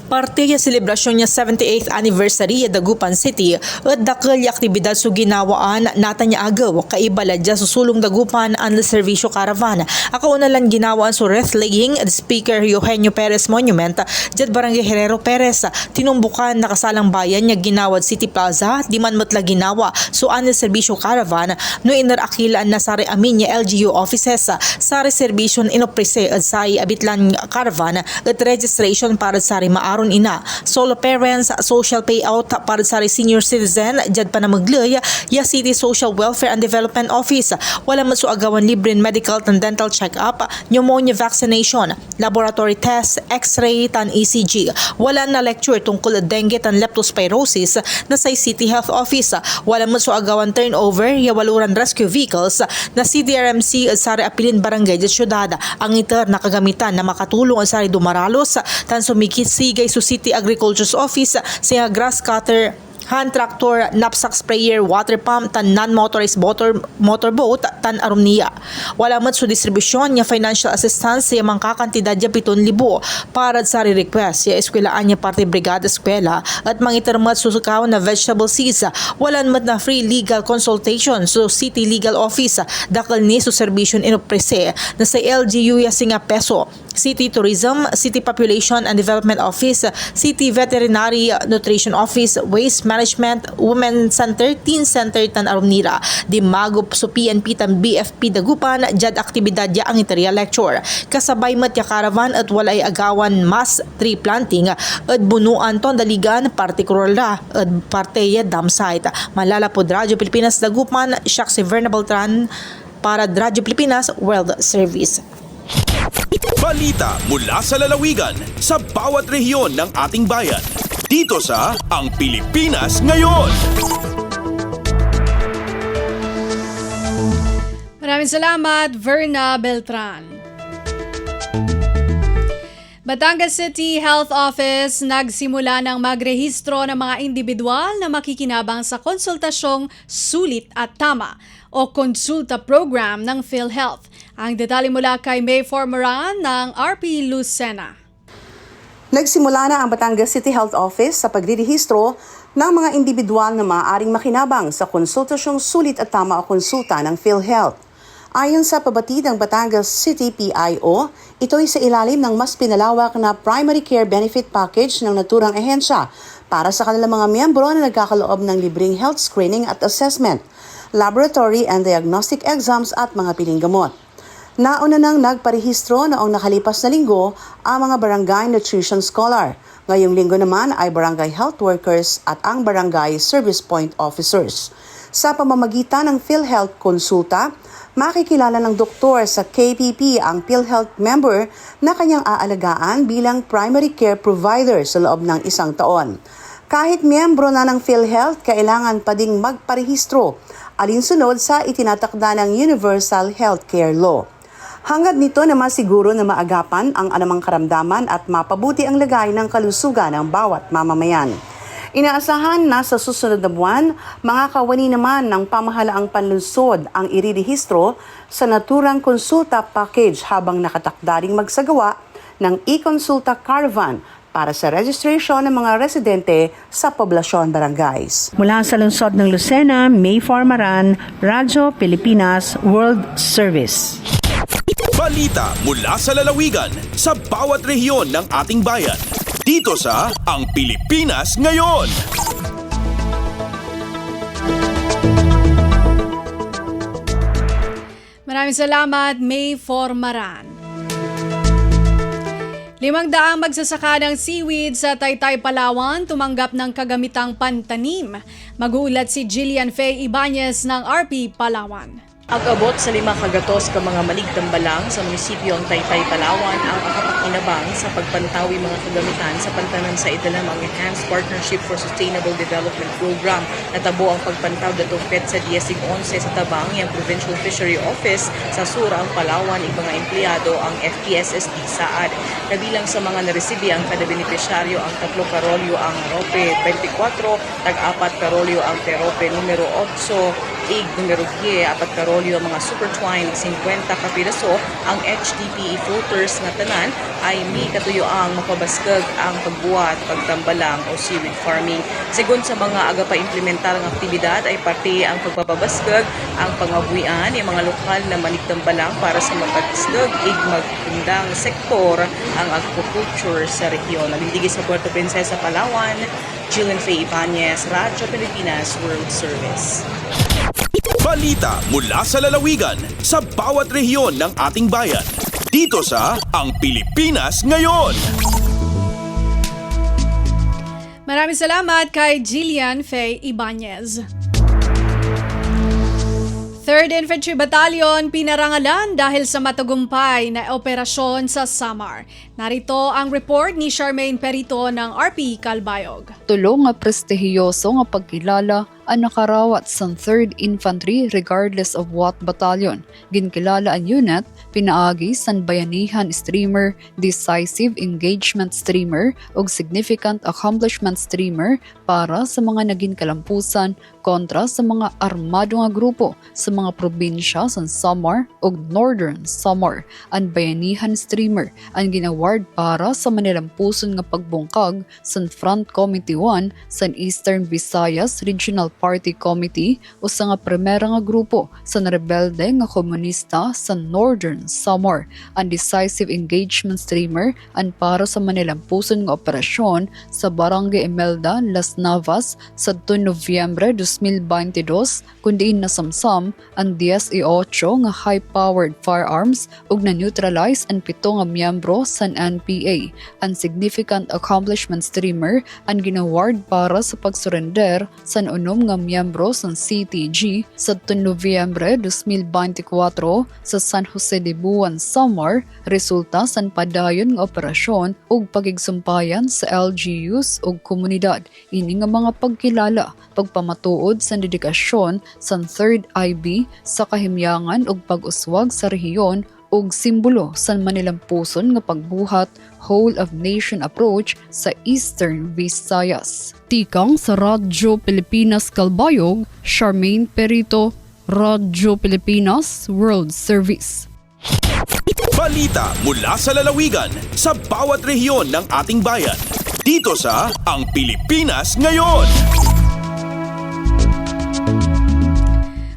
Parte ya selebrasyon niya 78th anniversary ya Dagupan City at dakal ya aktibidad su ginawaan nata niya agaw kaibalad ya susulong Dagupan ang Servisyo Caravan. Akauna lang ginawaan su wrestling at Speaker Eugenio Perez Monument jad Barangay Herrero Perez tinumbukan nakasalang bayan niya ginawad City Plaza di man matla ginawa su ang Servisyo Caravan no inarakilaan na sari amin niya LGU offices sa reservation inoprese at sa abitlan caravan at registration para sa maaron ina. Solo parents, social payout para sa senior citizen, jad pa na maglay, ya City Social Welfare and Development Office. Wala masuagawan libre medical and dental check-up, pneumonia vaccination, laboratory test, x-ray, tan ECG. Wala na lecture tungkol dengue tan leptospirosis na sa City Health Office. Wala masuagawan turnover, ya waluran rescue vehicles na CDRMC at Sari Apilin Barangay de Ciudad. Ang iter na kagamitan na makatulong ang Sari Dumaralos tan sumikit sigay sa City Agriculture's Office sa grass cutter, hand tractor, knapsack sprayer, water pump, tan non-motorized motorboat, tan arumniya. Wala mat sa distribusyon niya financial assistance sa mga kakantidad niya 7,000 para sa request ya eskwelaan niya parte brigada eskwela at mga itermat susukaw na vegetable seeds. Wala mat na free legal consultation so City Legal Office dakal ni sa serbisyon inoprese na sa LGU ya singa peso. City Tourism, City Population and Development Office, City Veterinary Nutrition Office, Waste Management, Women Center, Teen Center tan Arumnira, di magop so PNP tan BFP Dagupan, jad aktibidad ya ang iterya lecture. Kasabay mat ya caravan at walay agawan mass tree planting at bunuan ton daligan partikular la at parte ya dam site. Malalapod Radyo Pilipinas Dagupan, siya si Verna Beltran para Radyo Pilipinas World Service. Balita mula sa lalawigan sa bawat rehiyon ng ating bayan. Dito sa Ang Pilipinas Ngayon. Maraming salamat, Verna Beltran. Batangas City Health Office nagsimula ng magrehistro ng mga individual na makikinabang sa konsultasyong sulit at tama o konsulta program ng PhilHealth. Ang detalye mula kay May Formaran ng RP Lucena. Nagsimula na ang Batangas City Health Office sa pagrerehistro ng mga individual na maaaring makinabang sa konsultasyong sulit at tama o konsulta ng PhilHealth. Ayon sa pabatid ng Batangas City PIO, ito'y sa ilalim ng mas pinalawak na Primary Care Benefit Package ng naturang ehensya para sa kanilang mga miyembro na nagkakaloob ng libreng health screening at assessment, laboratory and diagnostic exams at mga piling gamot. Nauna nang nagparehistro noong nakalipas na linggo ang mga Barangay Nutrition Scholar. Ngayong linggo naman ay Barangay Health Workers at ang Barangay Service Point Officers. Sa pamamagitan ng PhilHealth Konsulta, makikilala ng doktor sa KPP ang PhilHealth member na kanyang aalagaan bilang primary care provider sa loob ng 1 taon. Kahit miyembro na ng PhilHealth, kailangan pa ding magparehistro alinsunod sa itinatakda ng Universal Healthcare Law. Hangad nito na masiguro na maagapan ang anumang karamdaman at mapabuti ang lagay ng kalusugan ng bawat mamamayan. Inaasahan na sa susunod na buwan, mga kawani naman ng pamahalaang panlunsod ang irirehistro sa naturang konsulta package habang nakatakda ring magsagawa ng e-konsulta caravan para sa registration ng mga residente sa poblasyon barangays. Mula sa lungsod ng Lucena, May Formaran, Radyo Pilipinas World Service. Balita mula sa lalawigan sa bawat rehiyon ng ating bayan. Dito sa Ang Pilipinas Ngayon. Maraming salamat, May Formaran. 500 magsasaka ng seaweed sa Taytay, Palawan tumanggap ng kagamitang pantanim. Mag-uulat si Jillian Faye Ibanez ng RP Palawan. Ag-abot sa 5 kagatos ka mga maligtambalang sa munisipyo ang Taytay, Palawan ang akapakinabang sa pagpantawi mga kagamitan sa pantanan sa idalam ang Enhanced Partnership for Sustainable Development Program. Natabo ang pagpantaw datong PETSA 10-11 sa tabang yung Provincial Fishery Office sa Sura ang Palawan ing mga empleyado ang FPSSD Saad. Kabilang sa mga naresibi ang kada benepisyaryo ang 3 karolyo ang Rope 24, tag-4 karolyo ang Terope numero 8, ig numero 10, 4 karolyo mga Super Twine 50 kapiraso ang HDPE floaters nga tanan ay may katuyoang mapabaskag ang pagbuhat, pagtambalang o seaweed farming. Sigon sa mga agapa-implementar ng aktibidad ay parte ang pagpapabaskag, ang pangabuyan, yung mga lokal na maligtambalang para sa mapabaskag, magtindang sektor ang agriculture sa rehiyon. Nalindigay sa Puerto Princesa, Palawan, Jillian Faye Ibanez, Radyo Pilipinas World Service. Balita mula sa lalawigan sa bawat rehiyon ng ating bayan. Dito sa Ang Pilipinas Ngayon. Maraming salamat kay Jillian Faye Ibanez. 3rd Infantry Battalion pinarangalan dahil sa matagumpay na operasyon sa Samar. Narito ang report ni Charmaine Perito ng RP Calbayog. Tulo nga prestihiyoso nga pagkilala ang nakarawat sa 3rd Infantry regardless of what battalion. Ginkilala ang unit, pinaagi san bayanihan streamer, decisive engagement streamer ug significant accomplishment streamer para sa mga naging kalampusan kontra sa mga armado nga grupo sa mga probinsya sa Samar ug Northern Samar. Ang bayanihan streamer ang ginaward para sa manilampuson nga pagbungkag sa Front Committee 1 sa Eastern Visayas Regional Party Committee o sa nga primera nga grupo sa rebelde nga komunista sa Northern Samar. Ang decisive engagement streamer ang para sa manilampuson nga operasyon sa Barangay Imelda, Las Navas sa 2 Nobyembre 2022 kundi nasamsam ang 18 nga high-powered firearms ug na-neutralize ang 7 nga miyembro sa NPA. Ang significant accomplishment streamer ang ginaward para sa pagsurrender sa 6 nga miyembro sa CTG sa 2 Nobyembre 2024 sa San Jose de Buan, Samar, resulta sa padayon nga operasyon ug pagigsumpayan sa LGUs ug komunidad. Ini nga mga pagkilala, pagpamatuod sa dedikasyon sa 3rd IB sa kahimyangan ug pag-uswag sa rehiyon ug simbolo sa manilampuson nga pagbuhat whole of nation approach sa Eastern Visayas. Tikang sa Radyo Pilipinas Calbayog, Charmaine Perito, Radyo Pilipinas World Service. Balita mula sa lalawigan sa bawat rehiyon ng ating bayan. Dito sa Ang Pilipinas Ngayon.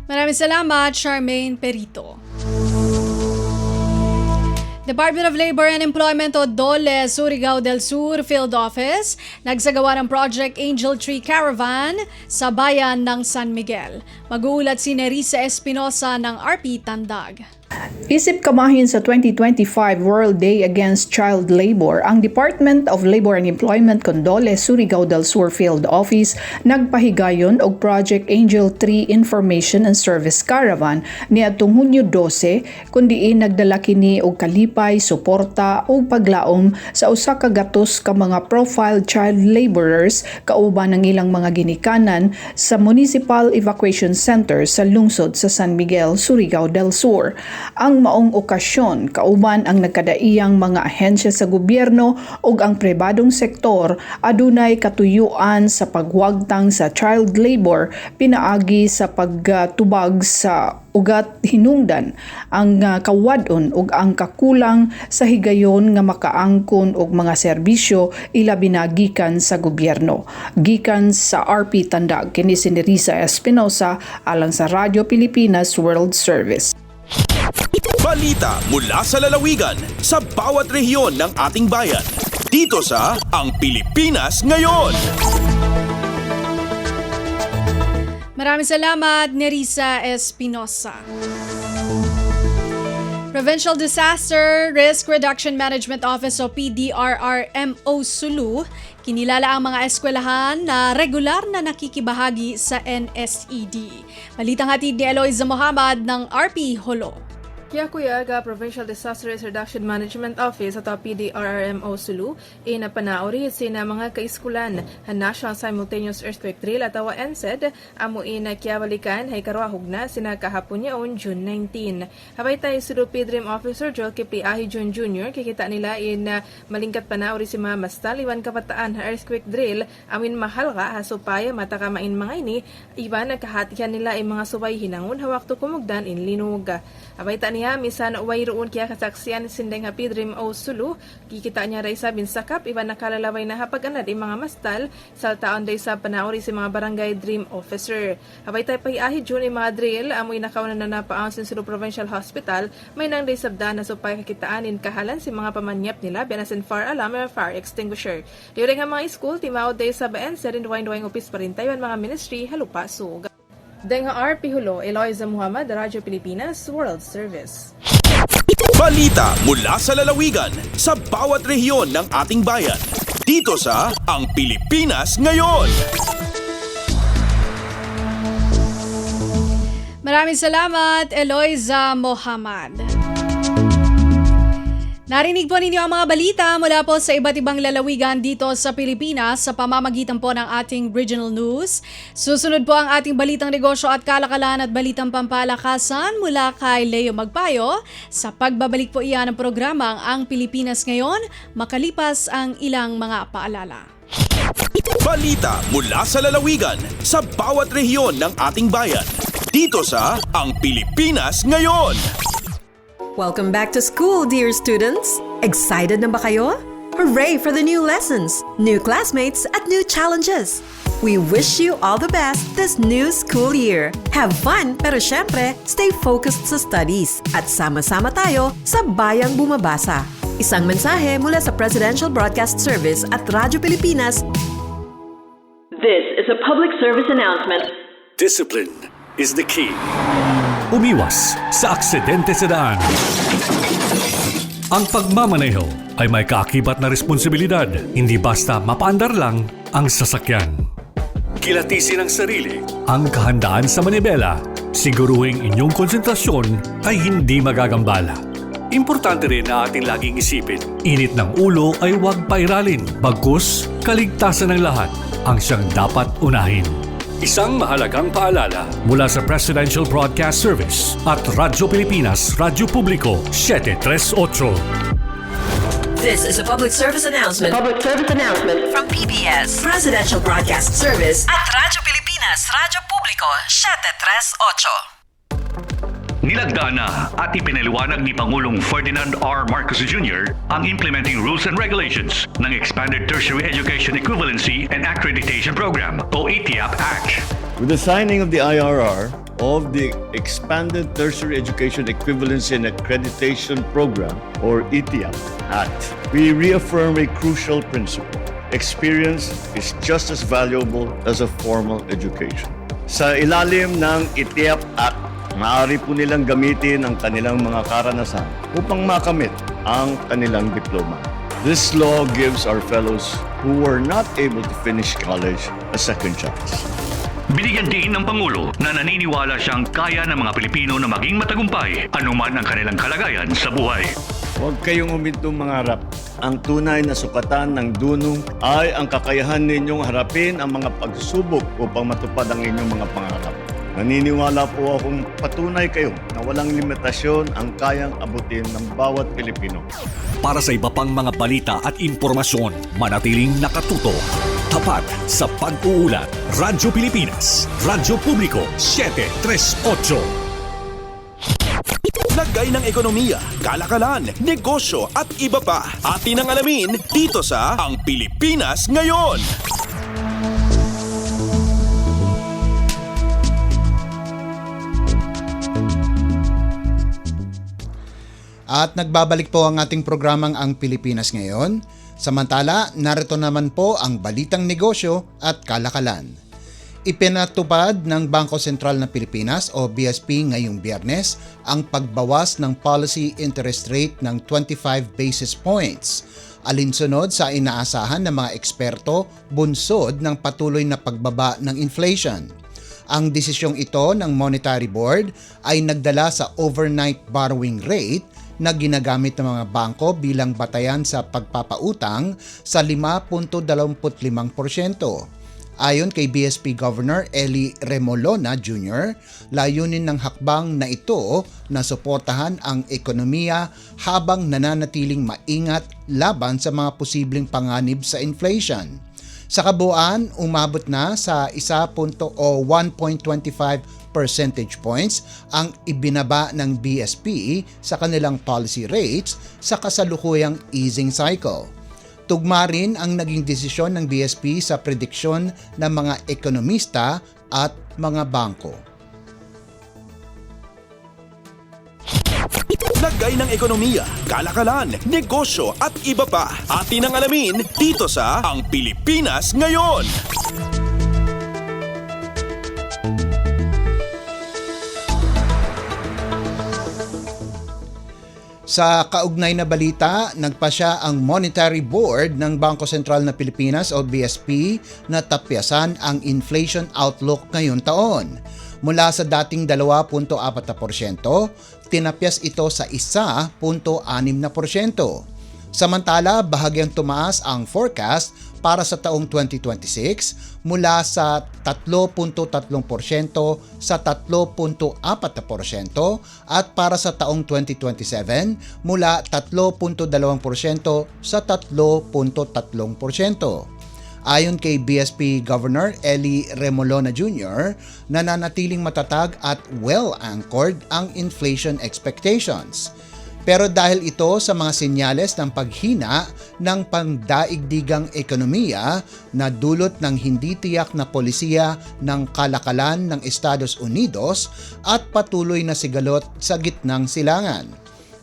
Maraming salamat, Charmaine Perito. Department of Labor and Employment o DOLE Surigao del Sur Field Office nagsagawa ng Project Angel Tree Caravan sa bayan ng San Miguel. Mag-uulat si Nerissa Espinosa ng RP Tandag. Isip kamahin sa 2025 World Day Against Child Labor, ang Department of Labor and Employment Condole Surigao del Sur Field Office nagpahigayon og Project Angel 3 Information and Service Caravan niadtong Hunyo 12 kundiin nagdala kini og kalipay, suporta ug paglaom sa usa ka gatos ka mga profiled child laborers kauban ng ilang mga ginikanan sa Municipal Evacuation Center sa lungsod sa San Miguel, Surigao del Sur. Ang maong okasyon, kauban ang nagkadaiyang mga ahensya sa gobyerno ug ang pribadong sektor adunay katuyuan sa pagwagtang sa child labor pinaagi sa pagtubag sa ugat hinungdan ang kawadon ug ang kakulang sa higayon nga makaangkon og mga serbisyo ilabi na gikan sa gobyerno. Gikan sa RP Tandag, kini si Nerissa Espinosa alang sa Radyo Pilipinas World Service. Balita mula sa lalawigan sa bawat rehiyon ng ating bayan. Dito sa Ang Pilipinas Ngayon. Maraming salamat, Nerissa Espinosa. Provincial Disaster Risk Reduction Management Office o PDRRMO Sulu, kinilala ang mga eskwelahan na regular na nakikibahagi sa NSED. Balitang hatid ni Eloisa Muhammad ng RP Holo. Kiyakuyaga Provincial Disaster Risk Reduction Management Office at PDRRMO Sulu inapanaori sina mga kaiskulan ang National Simultaneous Earthquake Drill at NSED amuin na kiyawalikan hay karuahog na sina kahapon yaon June 19. Habay tayo Sulu PDRM Officer Joel Kipli Ahi Jun Jr. kikita nila malingkat panaori si mga mastal iwan kapataan ha earthquake drill amin mahal ka hasupaya matakamain mga ini iwan nakahatihan nila mga subay hinangon hawak to kumugdan in linog. Habay ta niya misan wayroon kaya kasaksiyan sindeng ha PDRM o Sulu kikita niya ray sa binsakap iban nakalalaway na hapag-anad mga mastal saltaon day sa panaori si mga barangay dream officer. Habay tayo pahiahi June mga drill amoy nakauna na napaang sa Sulu Provincial Hospital may nang day sabda na supay kakitaan in kahalan si mga pamanyap nila binasin fire alarm or fire extinguisher. During ang mga school timaw day sa baan sa rinduwain-duwaing office pa rin tayo mga ministry halupa sug. Deng RP Hulo, Eloisa Muhammad, Radyo Pilipinas, World Service. Balita mula sa lalawigan sa bawat rehiyon ng ating bayan. dito sa Ang Pilipinas Ngayon. Maraming salamat, Eloisa Mohamad. Narinig po ninyo ang mga balita mula po sa iba't ibang lalawigan dito sa Pilipinas sa pamamagitan po ng ating regional news. Susunod po ang ating balitang negosyo at kalakalan at balitang pampalakasan mula kay Leo Magpayo. Sa pagbabalik po iyan ng programang Ang Pilipinas Ngayon, makalipas ang ilang mga paalala. Balita mula sa lalawigan sa bawat rehiyon ng ating bayan. Dito sa Ang Pilipinas Ngayon. Welcome back to school, dear students! Excited na ba kayo? Hooray for the new lessons, new classmates, at new challenges! We wish you all the best this new school year. Have fun, pero syempre, stay focused sa studies. At sama-sama tayo sa Bayang Bumabasa. Isang mensahe mula sa Presidential Broadcast Service at Radyo Pilipinas. This is a public service announcement. Discipline is the key. Umiwas sa aksidente sa daan. Ang pagmamaneho ay may kaakibat na responsibilidad, hindi basta mapaandar lang ang sasakyan. Kilatisin ang sarili, ang kahandaan sa manibela, siguruhing inyong konsentrasyon ay hindi magagambala. Importante rin na ating laging isipin, init ng ulo ay huwag pairalin, bagkus kaligtasan ng lahat ang siyang dapat unahin. Isang mahalagang paalala mula sa Presidential Broadcast Service at Radyo Pilipinas, Radyo Publiko, 738. This is a public service announcement. From PBS, Presidential Broadcast Service at Radyo Pilipinas, Radyo Publiko, 738. Nilagda na at ipinaliwanag ni Pangulong Ferdinand R. Marcos Jr. ang Implementing Rules and Regulations ng Expanded Tertiary Education Equivalency and Accreditation Program o ETIAP Act. With the signing of the IRR of the Expanded Tertiary Education Equivalency and Accreditation Program or ETIAP Act, we reaffirm a crucial principle. Experience is just as valuable as a formal education. Sa ilalim ng ETIAP Act, maaari po nilang gamitin ang kanilang mga karanasan upang makamit ang kanilang diploma. This law gives our fellows who were not able to finish college a second chance. Binigyan din ng Pangulo na naniniwala siyang kaya ng mga Pilipino na maging matagumpay anuman ang kanilang kalagayan sa buhay. Huwag kayong umintong mangarap. Ang tunay na sukatan ng dunong ay ang kakayahan ninyong harapin ang mga pagsubok upang matupad ang inyong mga pangarap. Naniniwala po akong patunay kayo na walang limitasyon ang kayang abutin ng bawat Pilipino. Para sa iba pang mga balita at impormasyon, manatiling nakatuto. Tapat sa pag-uulat, Radyo Pilipinas, Radyo Publiko, 738. Lagay ng ekonomiya, kalakalan, negosyo at iba pa. Atin ang alamin dito sa Ang Pilipinas Ngayon. At nagbabalik po ang ating programang Ang Pilipinas Ngayon. Samantala, narito naman po ang balitang negosyo at kalakalan. Ipinatupad ng Bangko Sentral ng Pilipinas o BSP ngayong Biyernes ang pagbawas ng policy interest rate ng 25 basis points. Alinsunod sa inaasahan ng mga eksperto bunsod ng patuloy na pagbaba ng inflation. Ang desisyong ito ng Monetary Board ay nagdala sa overnight borrowing rate na ginagamit ng mga bangko bilang batayan sa pagpapautang sa 5.25%. Ayon kay BSP Governor Eli Remolona Jr., layunin ng hakbang na ito na suportahan ang ekonomiya habang nananatiling maingat laban sa mga posibleng panganib sa inflation. Sa kabuuan, umabot na sa 1.25 percentage points ang ibinaba ng BSP sa kanilang policy rates sa kasalukuyang easing cycle. Tugma rin ang naging desisyon ng BSP sa prediksyon ng mga ekonomista at mga bangko. Lagay ng ekonomiya, kalakalan, negosyo at iba pa. Atin ang alamin dito sa Ang Pilipinas Ngayon. Sa kaugnay na balita, nagpasya ang Monetary Board ng Bangko Sentral na Pilipinas o BSP na tapyasan ang inflation outlook ngayong taon. Mula sa dating 2.4%, tinapyas ito sa 1.6%. Samantala, bahagyang tumaas ang forecast para sa taong 2026 mula sa 3.3% sa 3.4% at para sa taong 2027 mula 3.2% sa 3.3%. Ayon kay BSP Governor Eli Remolona Jr., nananatiling matatag at well-anchored ang inflation expectations. Pero dahil ito sa mga senyales ng paghina ng pangdaigdigang ekonomiya na dulot ng hindi tiyak na polisiya ng kalakalan ng Estados Unidos at patuloy na sigalot sa gitnang silangan.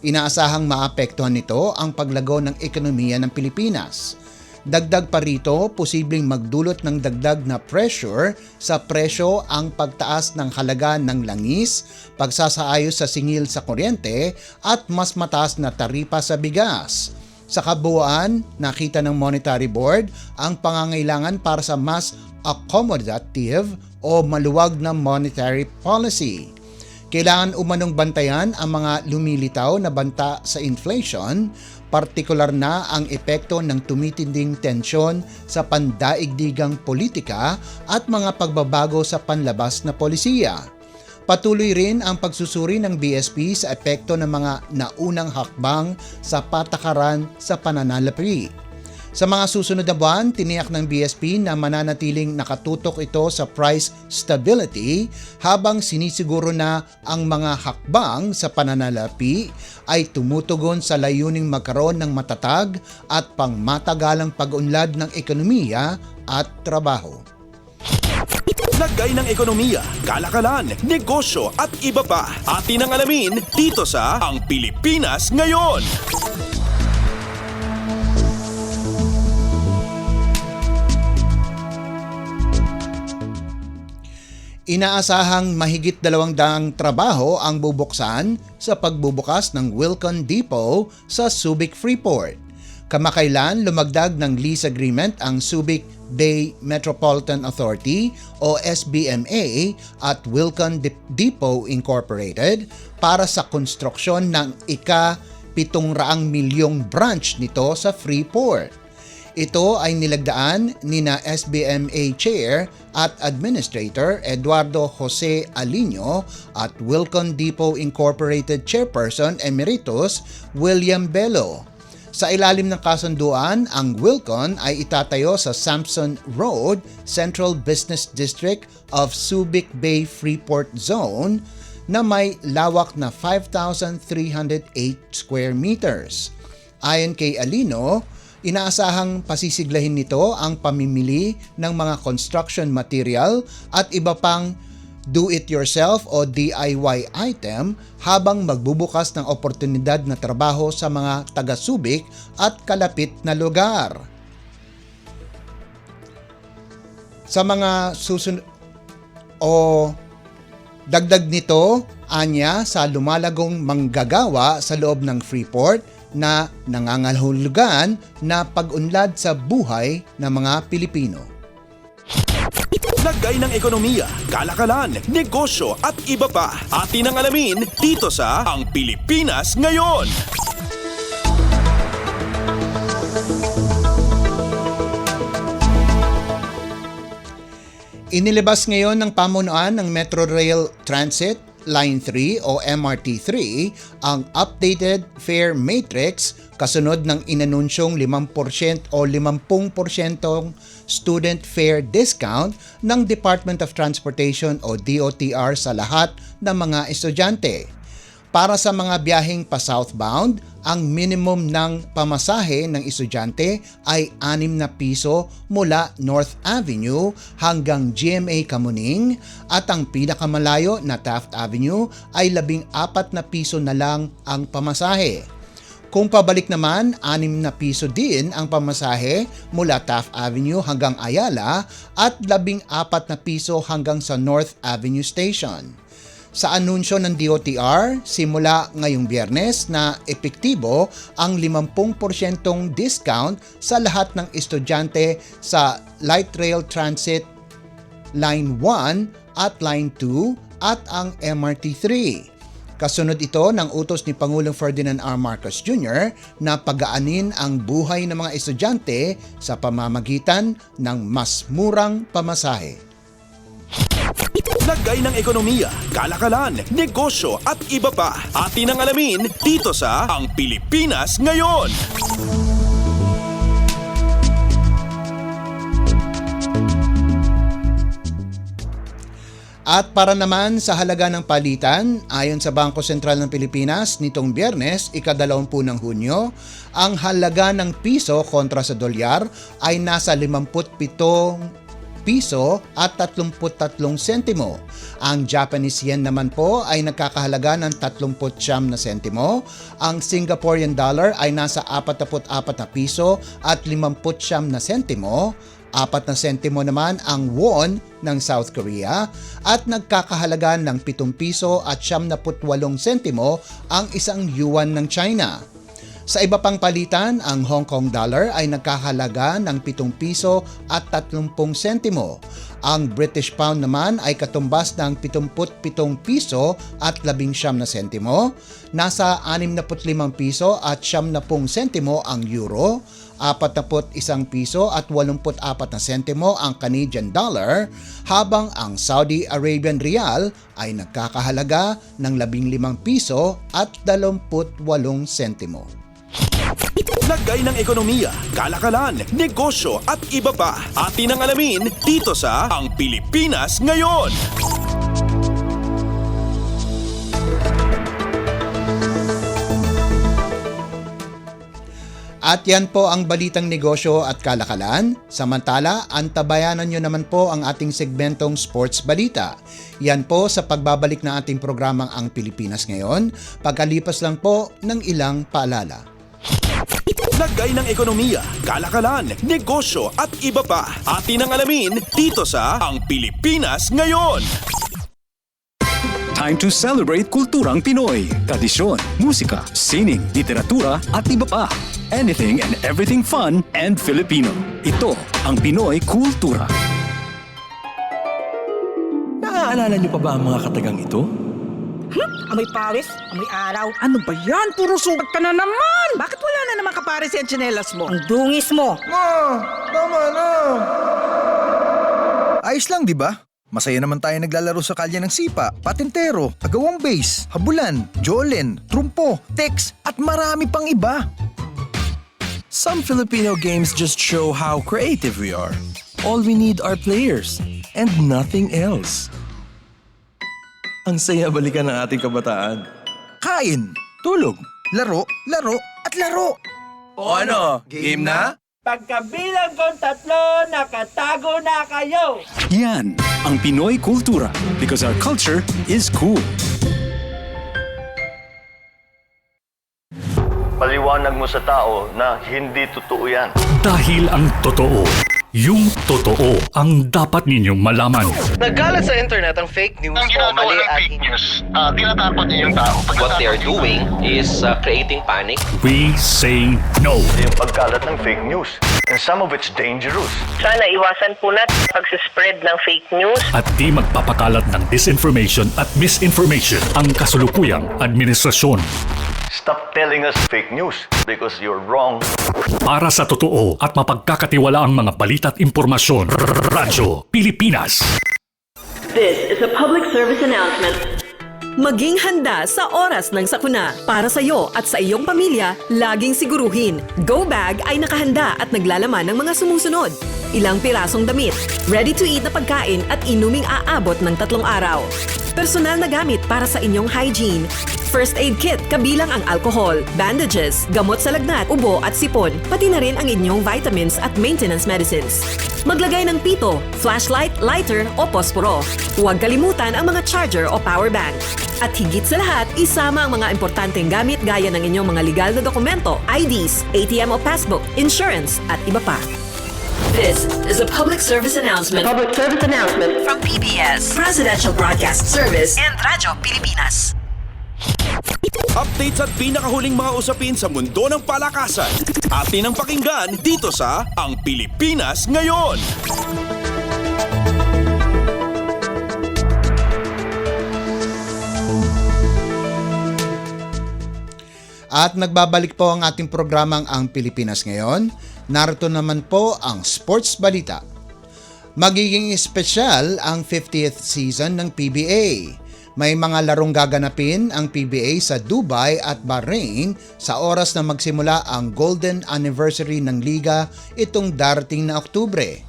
Inaasahang maapektuhan nito ang paglago ng ekonomiya ng Pilipinas. Dagdag pa rito, posibleng magdulot ng dagdag na pressure sa presyo ang pagtaas ng halaga ng langis, pagsasaayos sa singil sa kuryente at mas mataas na taripa sa bigas. Sa kabuuan, nakita ng Monetary Board ang pangangailangan para sa mas accommodative o maluwag na monetary policy. Kailangan umanong bantayan ang mga lumilitaw na banta sa inflation, partikular na ang epekto ng tumitinding tensyon sa pandaigdigang politika at mga pagbabago sa panlabas na polisiya. Patuloy rin ang pagsusuri ng BSP sa epekto ng mga naunang hakbang sa patakaran sa pananalapi. Sa mga susunod na buwan, tiniyak ng BSP na mananatiling nakatutok ito sa price stability habang sinisiguro na ang mga hakbang sa pananalapi ay tumutugon sa layuning magkaroon ng matatag at pangmatagalang pag-unlad ng ekonomiya at trabaho. Lagay ng ekonomiya, kalakalan, negosyo at iba pa. Atin ang alamin dito sa Ang Pilipinas Ngayon. Inaasahang mahigit 200 trabaho ang bubuksan sa pagbubukas ng Wilcon Depot sa Subic Freeport. Kamakailan lumagdag ng lease agreement ang Subic Bay Metropolitan Authority o SBMA at Wilcon Depot Incorporated para sa konstruksyon ng ika-700 milyong branch nito sa Freeport. Ito ay nilagdaan nina SBMA Chair at Administrator Eduardo Jose Alino at Wilcon Depot Incorporated Chairperson Emeritus William Bello. Sa ilalim ng kasunduan, ang Wilcon ay itatayo sa Sampson Road, Central Business District of Subic Bay Freeport Zone na may lawak na 5,308 square meters. Ayon kay Alino, inaasahang pasisiglahin nito ang pamimili ng mga construction material at iba pang do-it-yourself o DIY item habang magbubukas ng oportunidad na trabaho sa mga taga-Subic at kalapit na lugar. Sa mga susunod dagdag nito, anya sa lumalagong manggagawa sa loob ng Freeport na nangangahulugan na pag-unlad sa buhay ng mga Pilipino. Lagay ng ekonomiya, kalakalan, negosyo at iba pa. Atin ang alamin dito sa Ang Pilipinas Ngayon. Inilabas ngayon ng pamunuan ng Metro Rail Transit Line 3 o MRT3 ang updated fare matrix kasunod ng inanunsyong 5% o 50% student fare discount ng Department of Transportation o DOTR sa lahat ng mga estudyante. Para sa mga biyaheng pa-southbound, ang minimum ng pamasahe ng estudyante ay 6 na piso mula North Avenue hanggang GMA Kamuning at ang pinakamalayo na Taft Avenue ay 14 na piso na lang ang pamasahe. Kung pabalik naman, 6 na piso din ang pamasahe mula Taft Avenue hanggang Ayala at 14 na piso hanggang sa North Avenue Station. Sa anunsyo ng DOTR, simula ngayong Biyernes na epektibo ang 50% discount sa lahat ng estudyante sa Light Rail Transit Line 1 at Line 2 at ang MRT 3. Kasunod ito ng utos ni Pangulong Ferdinand R. Marcos Jr. na pagaanin ang buhay ng mga estudyante sa pamamagitan ng mas murang pamasahe. Lagay ng ekonomiya, kalakalan, negosyo at iba pa. Atin ang alamin dito sa Ang Pilipinas Ngayon. At para naman sa halaga ng palitan, ayon sa Bangko Sentral ng Pilipinas nitong Biyernes, ika-20 ng Hunyo, ang halaga ng piso kontra sa dolyar ay nasa 57 piso at 33 sentimo. Ang Japanese yen naman po ay nagkakahalaga ng 39 na sentimo. Ang Singaporean dollar ay nasa 44 na piso at 59 na sentimo. 4 na sentimo naman ang won ng South Korea at nagkakahalaga ng 7 piso at 78 sentimo ang isang yuan ng China. Sa iba pang palitan, ang Hong Kong dollar ay nagkahalaga ng 7 piso at 30 sentimo. Ang British pound naman ay katumbas ng 77 piso at 19 na sentimo. Nasa 65 piso at 70 sentimo ang euro. 41 piso at 84 na sentimo ang Canadian dollar, habang ang Saudi Arabian Rial ay nagkakahalaga ng 15 piso at 28 sentimo. Lagay ng ekonomiya, kalakalan, negosyo at iba pa. Atin ang alamin dito sa Ang Pilipinas Ngayon. At yan po ang balitang negosyo at kalakalan. Samantala, antabayanan nyo naman po ang ating segmentong Sports Balita. Yan po sa pagbabalik ng ating programang Ang Pilipinas Ngayon, pagkalipas lang po ng ilang paalala. Lagay ng ekonomiya, kalakalan, negosyo at iba pa. Atin ang alamin dito sa Ang Pilipinas Ngayon. Time to celebrate kulturang Pinoy, tradisyon, musika, sining, literatura at iba pa. Anything and everything fun and Filipino. Ito ang Pinoy Kultura. Naaalala niyo pa ba ang mga katagang ito? Amoy pawis, amoy araw. Ano ba yan? Puro sugat ka na naman! Bakit wala na naman kapares yung tsinelas mo? Ang dungis mo! Ma! Tama na! Ayos lang, di ba? Masaya naman tayo naglalaro sa kalye ng sipa, patintero, agawang base, habulan, jolen, trumpo, text, at marami pang iba. Some Filipino games just show how creative we are. All we need are players and nothing else. Ang saya balikan ng ating kabataan. Kain, tulog, laro, laro, at laro. O ano, game na? Pagkabilang kong 3, nakatago na kayo! Yan ang Pinoy Kultura because our culture is cool. Paliwanag mo sa tao na hindi totoo yan. Dahil ang totoo, yung totoo ang dapat ninyong malaman. Nagkalat sa internet ang fake news o mali at fake news. Tinatapon niyo yung tao. What they are doing is creating panic. We say no. Yung pagkalat ng fake news. And some of it's dangerous. Sana iwasan po natin pag-spread ng fake news. At di magpapakalat ng disinformation at misinformation ang kasulukuyang administrasyon. Stop telling us fake news because you're wrong. Para sa totoo at mapagkakatiwalaang mga balita at impormasyon, Radyo Pilipinas. This is a public service announcement. Maging handa sa oras ng sakuna. Para sa iyo at sa iyong pamilya, laging siguruhin, Go Bag ay nakahanda at naglalaman ng mga sumusunod. Ilang pirasong damit, ready-to-eat na pagkain at inuming aabot ng 3 araw. Personal na gamit para sa inyong hygiene. First aid kit kabilang ang alcohol, bandages, gamot sa lagnat, ubo at sipon, pati na rin ang inyong vitamins at maintenance medicines. Maglagay ng pito, flashlight, lighter o posporo. Huwag kalimutan ang mga charger o power bank. At higit sa lahat, isama ang mga importanteng gamit gaya ng inyong mga legal na dokumento, IDs, ATM o passbook, insurance at iba pa. This is a public service announcement. From PBS, Presidential Broadcast Service, and Radyo Pilipinas. Updates at pinakahuling mga usapin sa mundo ng palakasan. Atin ang pakinggan dito sa Ang Pilipinas Ngayon. At nagbabalik po ang ating programang Ang Pilipinas Ngayon. Narito naman po ang sports balita. Magiging espesyal ang 50th season ng PBA. May mga larong gaganapin ang PBA sa Dubai at Bahrain sa oras na magsimula ang golden anniversary ng liga itong darating na Oktubre.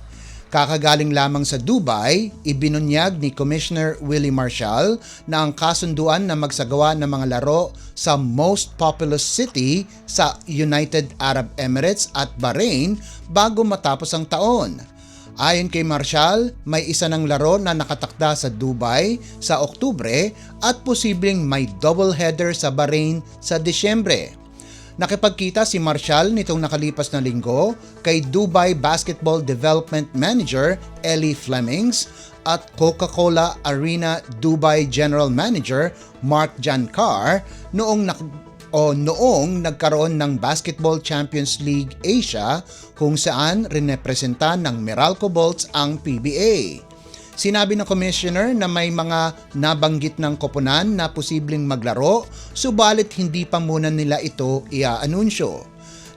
Kakagaling lamang sa Dubai, ibinunyag ni Commissioner Willie Marshall na ang kasunduan na magsagawa ng mga laro sa most populous city sa United Arab Emirates at Bahrain bago matapos ang taon. Ayon kay Marshall, may isa ng laro na nakatakda sa Dubai sa Oktubre at posibleng may doubleheader sa Bahrain sa Disyembre. Nakipagkita si Marshall nitong nakalipas na linggo kay Dubai Basketball Development Manager Ellie Flemings at Coca-Cola Arena Dubai General Manager Mark Jankar noong nagkaroon ng Basketball Champions League Asia kung saan rinepresenta ng Meralco Bolts ang PBA. Sinabi ng commissioner na may mga nabanggit ng koponan na posibleng maglaro, subalit hindi pa muna nila ito iaanunsyo.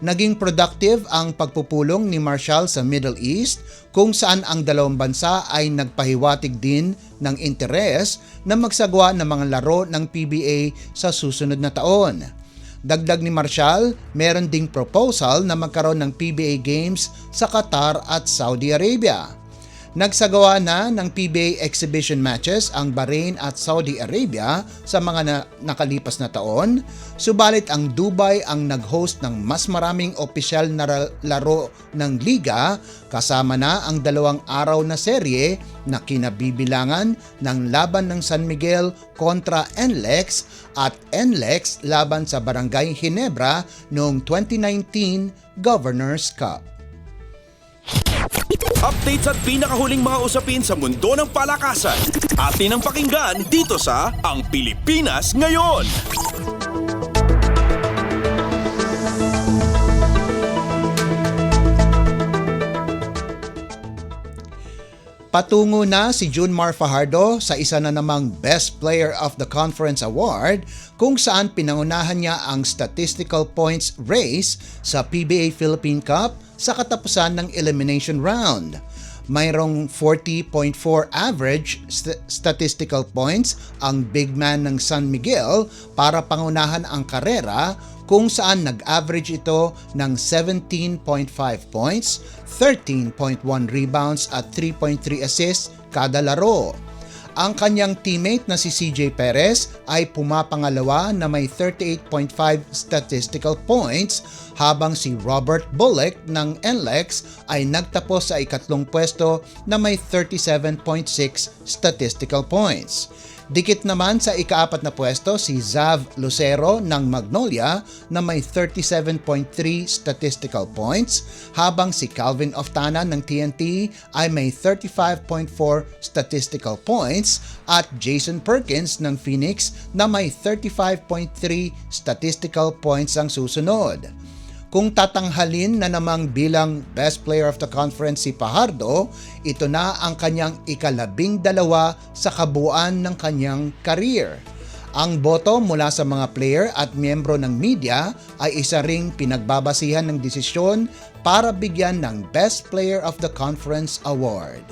Naging productive ang pagpupulong ni Marshall sa Middle East kung saan ang dalawang bansa ay nagpahiwatig din ng interes na magsagawa ng mga laro ng PBA sa susunod na taon. Dagdag ni Marshall, meron ding proposal na magkaroon ng PBA Games sa Qatar at Saudi Arabia. Nagsagawa na ng PBA exhibition matches ang Bahrain at Saudi Arabia sa mga nakalipas na taon, subalit ang Dubai ang nag-host ng mas maraming opisyal na laro ng liga kasama na ang 2 araw na serye na kinabibilangan ng laban ng San Miguel kontra NLEX at NLEX laban sa Barangay Ginebra noong 2019 Governors Cup. Updates at pinakahuling mga usapin sa mundo ng palakasan. Atin ang pakinggan dito sa Ang Pilipinas Ngayon. Patungo na si Junmar Fajardo sa isa na namang Best Player of the Conference Award kung saan pinangunahan niya ang statistical points race sa PBA Philippine Cup sa katapusan ng elimination round. Mayroong 40.4 average statistical points ang big man ng San Miguel para pangunahan ang karera kung saan nag-average ito ng 17.5 points, 13.1 rebounds at 3.3 assists kada laro. Ang kanyang teammate na si CJ Perez ay pumapangalawa na may 38.5 statistical points habang si Robert Bullock ng NLEX ay nagtapos sa ikatlong pwesto na may 37.6 statistical points. Dikit naman sa ika-4 na pwesto si Zav Lucero ng Magnolia na may 37.3 statistical points habang si Calvin Oftana ng TNT ay may 35.4 statistical points at Jason Perkins ng Phoenix na may 35.3 statistical points ang susunod. Kung tatanghalin na namang bilang Best Player of the Conference si Fajardo, ito na ang kanyang ika-12 sa kabuuan ng kanyang career. Ang boto mula sa mga player at miyembro ng media ay isa ring pinagbabasihan ng desisyon para bigyan ng Best Player of the Conference Award.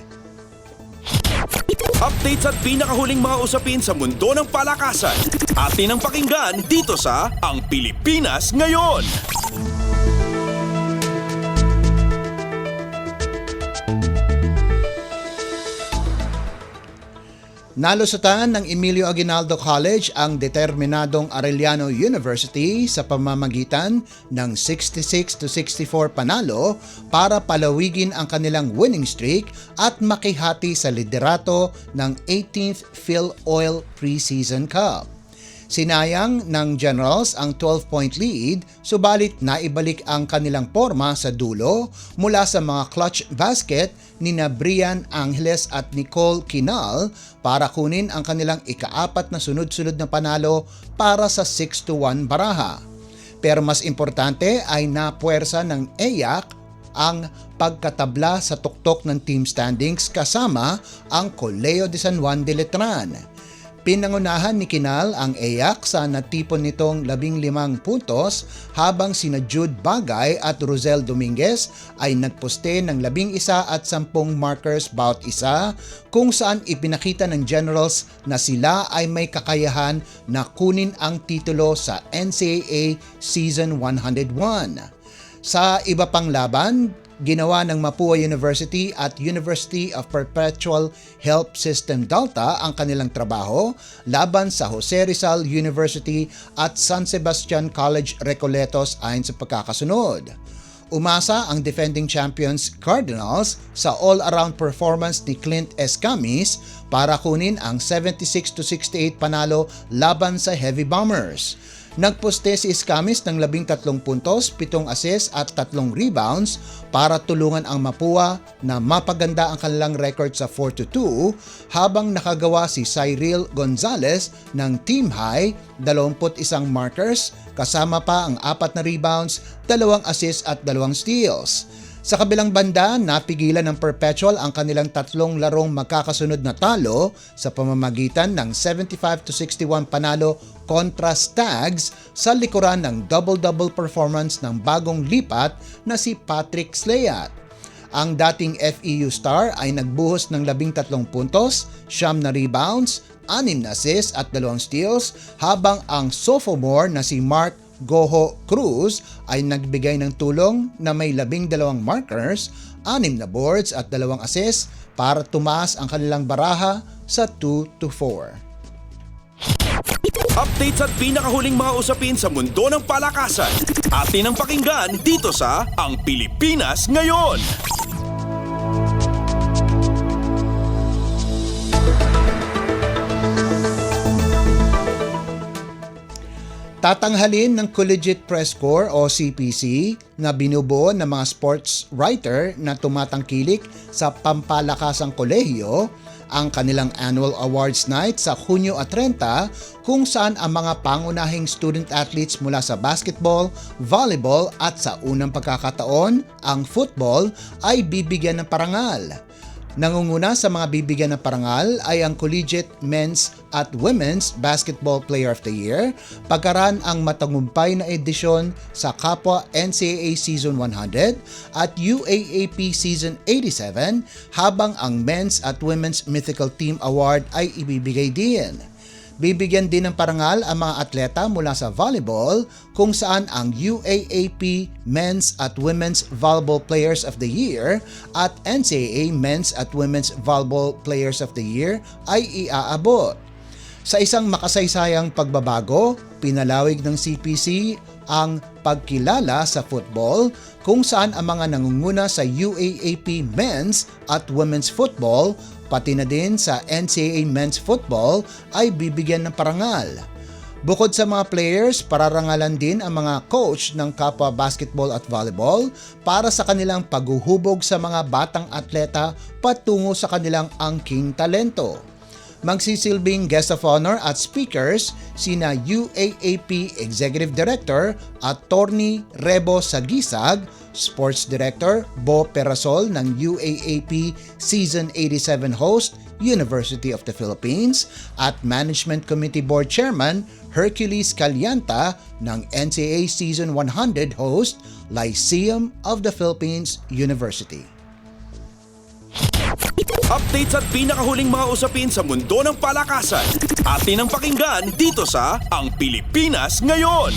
Updates at pinakahuling mga usapin sa mundo ng palakasan. Atin ang pakinggan dito sa Ang Pilipinas Ngayon. Nalusutan ng Emilio Aguinaldo College ang determinadong Arellano University sa pamamagitan ng 66-64 panalo para palawigin ang kanilang winning streak at makihati sa liderato ng 18th PhilOil Preseason Cup. Sinayang ng Generals ang 12-point lead, subalit naibalik ang kanilang porma sa dulo mula sa mga clutch basket ni Brian Angeles at Nicole Kinal para kunin ang kanilang ika-4 na sunod-sunod na panalo para sa 6-1 baraha. Pero mas importante ay napuwersa ng EYAC ang pagkatabla sa tuktok ng team standings kasama ang Colegio de San Juan de Letran. Pinangunahan ni Kinal ang EYAC sa natipon nitong 15 puntos habang sina Jude Bagay at Rosel Dominguez ay nagposte ng 11 at 10 markers bawat isa kung saan ipinakita ng Generals na sila ay may kakayahan na kunin ang titulo sa NCAA Season 101. Sa iba pang laban, ginawa ng Mapua University at University of Perpetual Help System Delta ang kanilang trabaho laban sa Jose Rizal University at San Sebastian College Recoletos ayon sa pagkakasunod. Umasa ang defending champions Cardinals sa all-around performance ni Clint Escamis para kunin ang 76-68 panalo laban sa Heavy Bombers. Nagposte si Escamis ng 13 puntos, 7 assists at 3 rebounds para tulungan ang Mapua na mapaganda ang kanilang record sa 4-2 habang nakagawa si Cyril Gonzalez ng team high 21 markers kasama pa ang 4 na rebounds, 2 assists at 2 steals. Sa kabilang banda, napigilan ng Perpetual ang kanilang 3 larong magkakasunod na talo sa pamamagitan ng 75-61 panalo kontra Stags sa likuran ng double-double performance ng bagong lipat na si Patrick Slayat. Ang dating FEU star ay nagbuhos ng 13 puntos, 9 na rebounds, 6 na assists at 2 steals habang ang sophomore na si Mark Goho Cruz ay nagbigay ng tulong na may 12 markers, 6 na boards at 2 assists para tumaas ang kanilang baraha sa 2-4. Updates at pinakahuling mga usapin sa mundo ng palakasan. Atin ang pakinggan dito sa Ang Pilipinas Ngayon. Tatanghalin ng Collegiate Press Corps o CPC na binubuo ng mga sports writer na tumatangkilik sa pampalakasang kolehiyo ang kanilang annual awards night sa Hunyo at 30 kung saan ang mga pangunahing student athletes mula sa basketball, volleyball at sa unang pagkakataon, ang football ay bibigyan ng parangal. Nangunguna sa mga bibigyan ng parangal ay ang Collegiate Men's at Women's Basketball Player of the Year, pagkaraan ang matagumpay na edisyon sa kapwa NCAA Season 100 at UAAP Season 87, habang ang Men's at Women's Mythical Team Award ay ibibigay din. Bibigyan din ng parangal ang mga atleta mula sa volleyball kung saan ang UAAP Men's at Women's Volleyball Players of the Year at NCAA Men's at Women's Volleyball Players of the Year ay iaabot. Sa isang makasaysayang pagbabago, pinalawig ng CPC ang pagkilala sa football kung saan ang mga nangunguna sa UAAP Men's at Women's Football pati na din sa NCAA Men's Football ay bibigyan ng parangal. Bukod sa mga players, pararangalan din ang mga coach ng kapwa basketball at volleyball para sa kanilang paghuhubog sa mga batang atleta patungo sa kanilang angking talento. Magsisilbing guest of honor at speakers sina UAAP Executive Director Attorney Rebo Sagisag, Sports Director Bo Perasol ng UAAP Season 87 host University of the Philippines at Management Committee Board Chairman Hercules Calianta ng NCAA Season 100 host Lyceum of the Philippines University. Updates at pinakahuling mga usapin sa mundo ng palakasan. Atin ang pakinggan dito sa Ang Pilipinas Ngayon.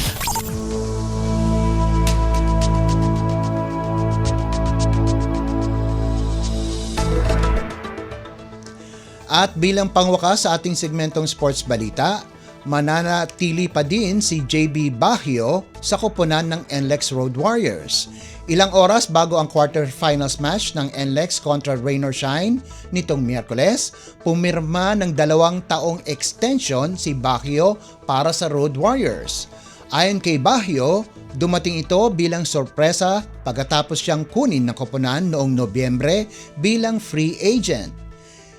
At bilang pangwakas sa ating segmentong sports balita, mananatili pa din si JB Baguio sa koponan ng NLEX Road Warriors. Ilang oras bago ang quarterfinals match ng NLEX kontra Rain or Shine nitong Miyerkules, pumirma ng 2 taong extension si Baguio para sa Road Warriors. Ayon kay Baguio, dumating ito bilang sorpresa pagkatapos siyang kunin ng koponan noong Nobyembre bilang free agent.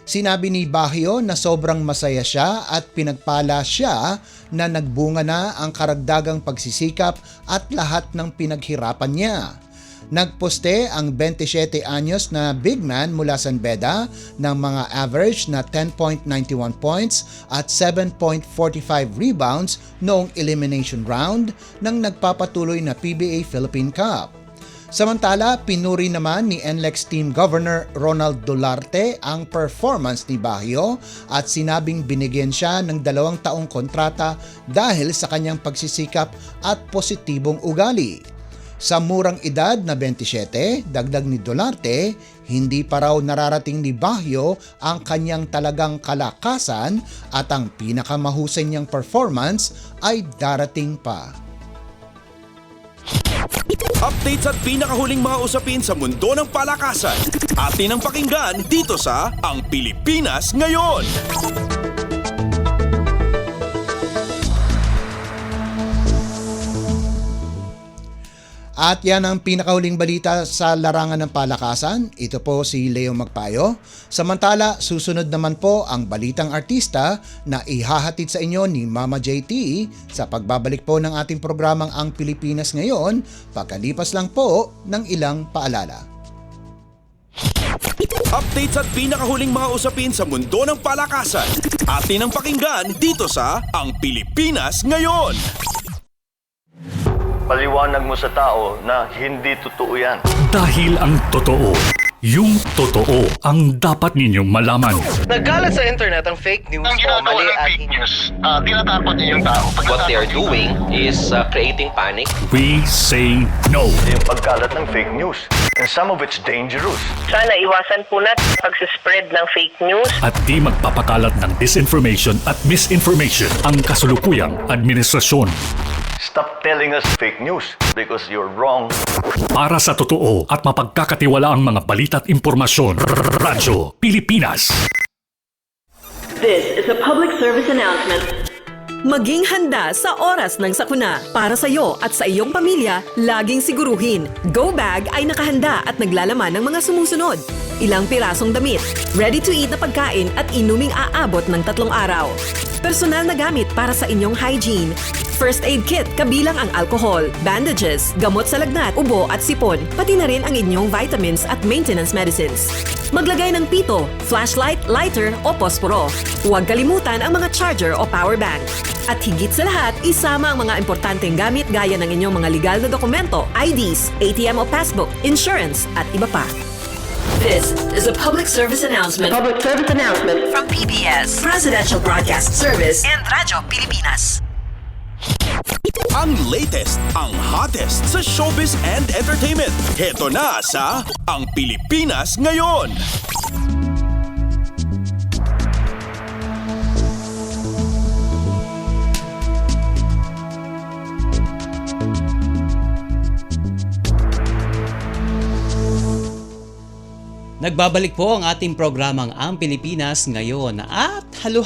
Sinabi ni Baguio na sobrang masaya siya at pinagpala siya na nagbunga na ang karagdagang pagsisikap at lahat ng pinaghirapan niya. Nagposte ang 27 anyos na big man mula San Beda ng mga average na 10.91 points at 7.45 rebounds noong elimination round ng nagpapatuloy na PBA Philippine Cup. Samantala, pinuri naman ni NLEX Team Governor Ronald Dularte ang performance ni Baguio at sinabing binigyan siya ng 2 taong kontrata dahil sa kanyang pagsisikap at positibong ugali. Sa murang edad na 27, dagdag ni Dularte, hindi pa raw nararating ni Baguio ang kanyang talagang kalakasan at ang pinakamahusay niyang performance ay darating pa. Updates at pinakahuling mga usapin sa mundo ng palakasan. Atin ang pakinggan dito sa Ang Pilipinas Ngayon. At yan ang pinakahuling balita sa larangan ng palakasan. Ito po si Leo Magpayo. Samantala, susunod naman po ang balitang artista na ihahatid sa inyo ni Mama JT sa pagbabalik po ng ating programang Ang Pilipinas Ngayon, pagkalipas lang po ng ilang paalala. Updates at pinakahuling mga usapin sa mundo ng palakasan. Atin ang pakinggan dito sa Ang Pilipinas Ngayon. Paliwanag mo sa tao na hindi totoo yan. Dahil ang totoo, yung totoo ang dapat ninyong malaman. Nagkalat sa internet ang fake news o mali at fake news. Tinatakot niyo yung tao. What they are doing is creating panic. We say no. Yung pagkalat ng fake news. And some of it's dangerous. Sana iwasan po natin pag-spread ng fake news. At di magpapakalat ng disinformation at misinformation ang kasulukuyang administrasyon. Stop telling us fake news because you're wrong. Para sa totoo at mapagkakatiwala ang mga balita at impormasyon, Radyo Pilipinas. This is a public service announcement. Maging handa sa oras ng sakuna. Para sa iyo at sa iyong pamilya, laging siguruhin. Go Bag ay nakahanda at naglalaman ng mga sumusunod. Ilang pirasong damit, ready-to-eat na pagkain at inuming aabot ng 3 araw. Personal na gamit para sa inyong hygiene. First aid kit kabilang ang alcohol, bandages, gamot sa lagnat, ubo at sipon, pati na rin ang inyong vitamins at maintenance medicines. Maglagay ng pito, flashlight, lighter o posporo. Huwag kalimutan ang mga charger o power bank. At higit sa lahat, isama ang mga importanteng gamit gaya ng inyong mga legal na dokumento, IDs, ATM o passbook, insurance at iba pa. This is a public service announcement. Public service announcement From PBS, Presidential Broadcast Service, and Radyo Pilipinas. Ang latest, ang hottest sa showbiz and entertainment. Heto na sa Ang Pilipinas Ngayon. Nagbabalik po ang ating programang Ang Pilipinas Ngayon. At halo,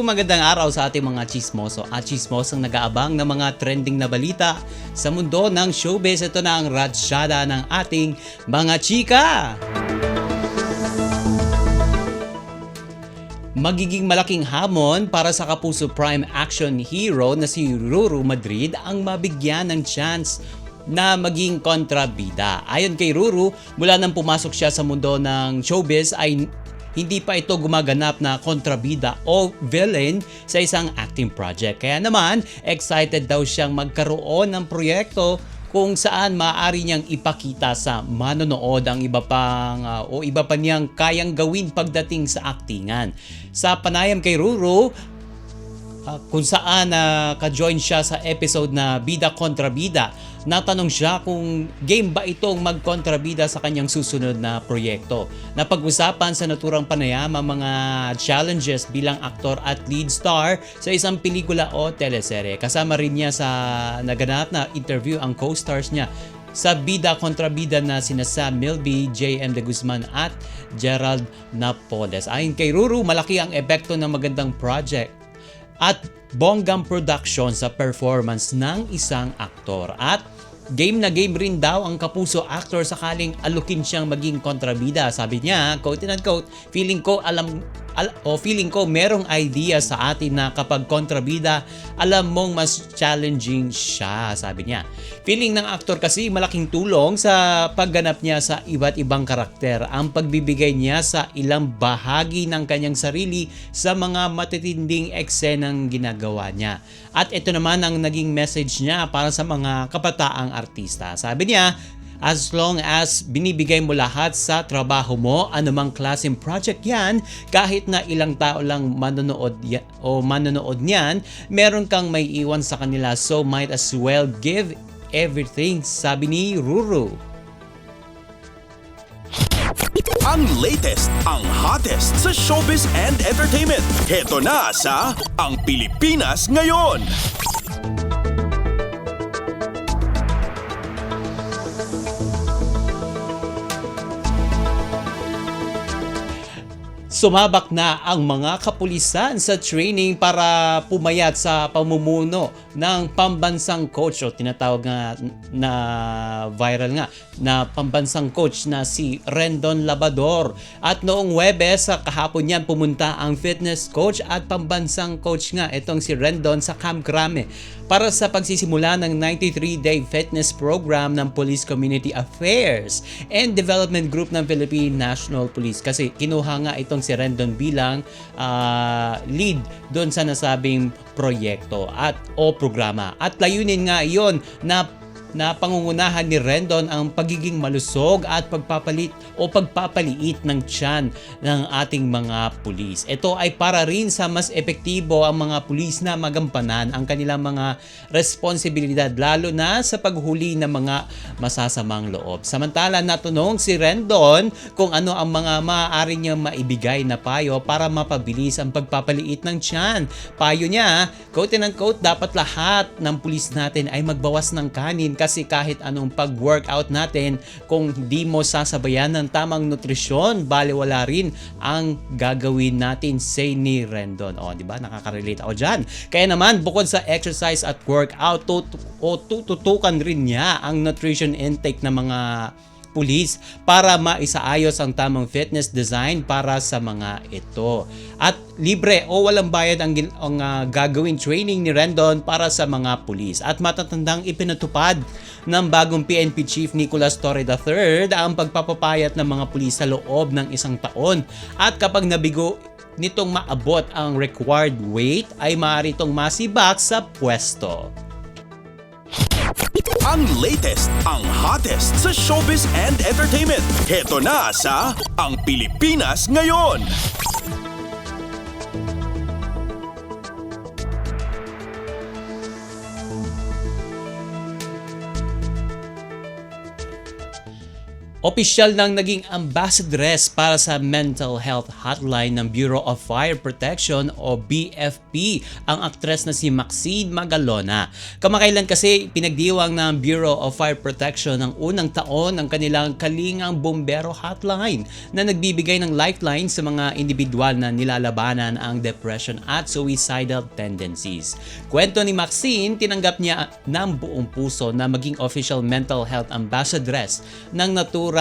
magandang araw sa ating mga chismoso at chismosang nag-aabang ng mga trending na balita sa mundo ng showbiz. Ito na ang ratsyada ng ating mga chika. Magiging malaking hamon para sa Kapuso Prime action hero na si Ruru Madrid ang mabigyan ng chance na maging kontrabida. Ayon kay Ruru, mula nang pumasok siya sa mundo ng showbiz ay hindi pa ito gumaganap na kontrabida o villain sa isang acting project. Kaya naman, excited daw siyang magkaroon ng proyekto kung saan maaari niyang ipakita sa manonood ang iba pa niyang kayang gawin pagdating sa aktingan. Sa panayam kay Ruru, kung saan ka-join siya sa episode na Bida Kontra Bida. Natanong siya kung game ba itong magkontrabida sa kanyang susunod na proyekto. Napag-usapan sa naturang panayam ang mga challenges bilang aktor at lead star sa isang pelikula o teleserye. Kasama rin niya sa naganap na interview ang co-stars niya sa Bida Kontra Bida na sina Sam Milby, J.M. De Guzman at Gerald Napoles. Ayon kay Ruru, malaki ang epekto ng magandang project at bonggang production sa performance ng isang aktor. At game na game rin daw ang kapuso actor sakaling alukin siyang maging kontrabida. Sabi niya, quote and unquote, feeling ko merong idea sa atin na kapag kontrabida, alam mong mas challenging siya, sabi niya. Feeling ng aktor kasi malaking tulong sa pagganap niya sa iba't ibang karakter ang pagbibigay niya sa ilang bahagi ng kanyang sarili sa mga matitinding eksenang ginagawa niya. At ito naman ang naging message niya para sa mga kapataang artista. Sabi niya, as long as binibigay mo lahat sa trabaho mo, anumang klaseng project yan, kahit na ilang tao lang manonood niyan, meron kang may iwan sa kanila, so might as well give everything, sabi ni Ruru. Ang latest, ang hottest sa showbiz and entertainment. Heto na sa Ang Pilipinas Ngayon. Sumabak na ang mga kapulisan sa training para pumayat sa pamumuno ng pambansang coach o tinatawag nga na viral nga na pambansang coach na si Rendon Labrador. At noong Huwebes sa kahapon niyan pumunta ang fitness coach at pambansang coach nga itong si Rendon sa Camp Crame para sa pagsisimula ng 93-day fitness program ng Police Community Affairs and Development Group ng Philippine National Police. Kasi kinuha nga itong si Rendon bilang lead doon sa nasabing proyekto o programa. At layunin nga iyon na pangungunahan ni Rendon ang pagiging malusog at pagpapaliit ng tiyan ng ating mga pulis. Ito ay para rin sa mas epektibo ang mga pulis na magampanan ang kanilang mga responsibilidad lalo na sa paghuli ng mga masasamang loob. Samantala natanong si Rendon kung ano ang mga maaari niyang maibigay na payo para mapabilis ang pagpapaliit ng tiyan. Payo niya, quote and unquote, dapat lahat ng pulis natin ay magbawas ng kanin kasi kahit anong pag-workout natin, kung di mo sasabayan ng tamang nutrisyon, baliwala rin ang gagawin natin, say ni Rendon. O, di ba? Nakaka-relate ako dyan. Kaya naman, bukod sa exercise at workout, tututukan rin niya ang nutrition intake ng mga pulis para maisaayos ang tamang fitness design para sa mga ito. At libre o walang bayad ang gagawin training ni Rendon para sa mga pulis. At matatandang ipinatupad ng bagong PNP Chief Nicolas Torre III ang pagpapapayat ng mga pulis sa loob ng 1 taon. At kapag nabigo nitong maabot ang required weight ay maaari itong masibak sa pwesto. Ang latest, ang hottest sa showbiz and entertainment. Heto na sa Ang Pilipinas Ngayon. Opisyal nang naging ambassadress para sa mental health hotline ng Bureau of Fire Protection o BFP ang aktres na si Maxine Magalona. Kamakailan kasi pinagdiwang ng Bureau of Fire Protection ng unang taon ng kanilang Kalingang Bombero Hotline na nagbibigay ng lifeline sa mga individual na nilalabanan ang depression at suicidal tendencies. Kwento ni Maxine, tinanggap niya ng buong puso na maging official mental health ambassadress ng naturang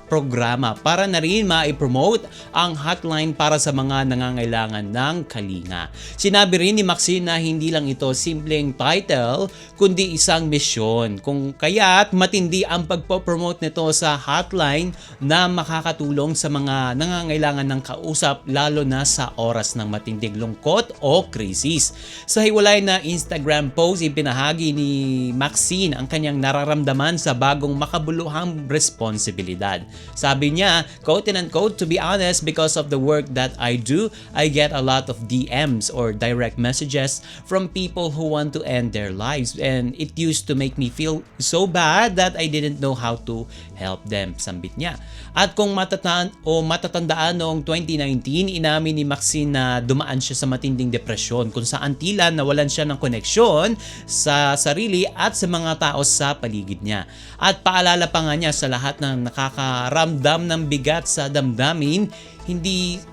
programa para na rin ma-promote ang hotline para sa mga nangangailangan ng kalinga. Sinabi rin ni Maxine na hindi lang ito simpleng title kundi isang misyon, kung kaya't matindi ang pagpo-promote nito sa hotline na makakatulong sa mga nangangailangan ng kausap lalo na sa oras ng matinding lungkot o krisis. Sa hiwalay na Instagram post, ipinahagi ni Maxine ang kanyang nararamdaman sa bagong makabuluhang response responsibilidad. Sabi niya, quote and unquote, "To be honest, because of the work that I do, I get a lot of DMs or direct messages from people who want to end their lives, and it used to make me feel so bad that I didn't know how to help them," sambit niya. At kung matatandaan noong 2019, inamin ni Maxine na dumaan siya sa matinding depresyon kung saan tila nawalan siya ng koneksyon sa sarili at sa mga tao sa paligid niya. At paalala pa nga niya sa lahat ng nakakaramdam ng bigat sa damdamin, hindi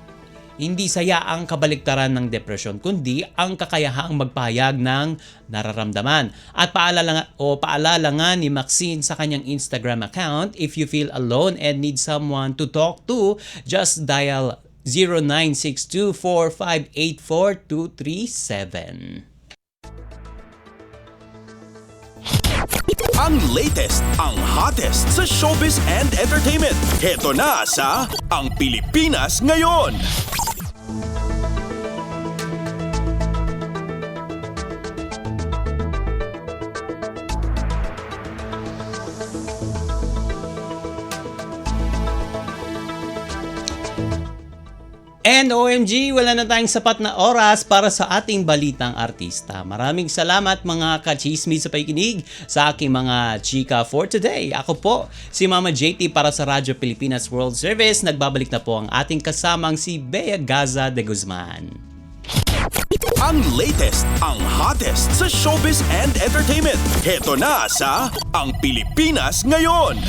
saya ang kabaliktaran ng depresyon, kundi ang kakayahang magpahayag ng nararamdaman. At paalala nga ni Maxine sa kanyang Instagram account, if you feel alone and need someone to talk to, just dial 0962-4584-237. Ang latest, ang hottest sa showbiz and entertainment. Heto na sa Ang Pilipinas Ngayon. And OMG, wala na tayong sapat na oras para sa ating balitang artista. Maraming salamat mga ka-chismis sa pakikinig sa aking mga chika for today. Ako po, si Mama JT para sa Radyo Pilipinas World Service. Nagbabalik na po ang ating kasamang si Bea Gaza de Guzman. Ang latest, ang hottest sa showbiz and entertainment. Heto na sa Ang Pilipinas Ngayon.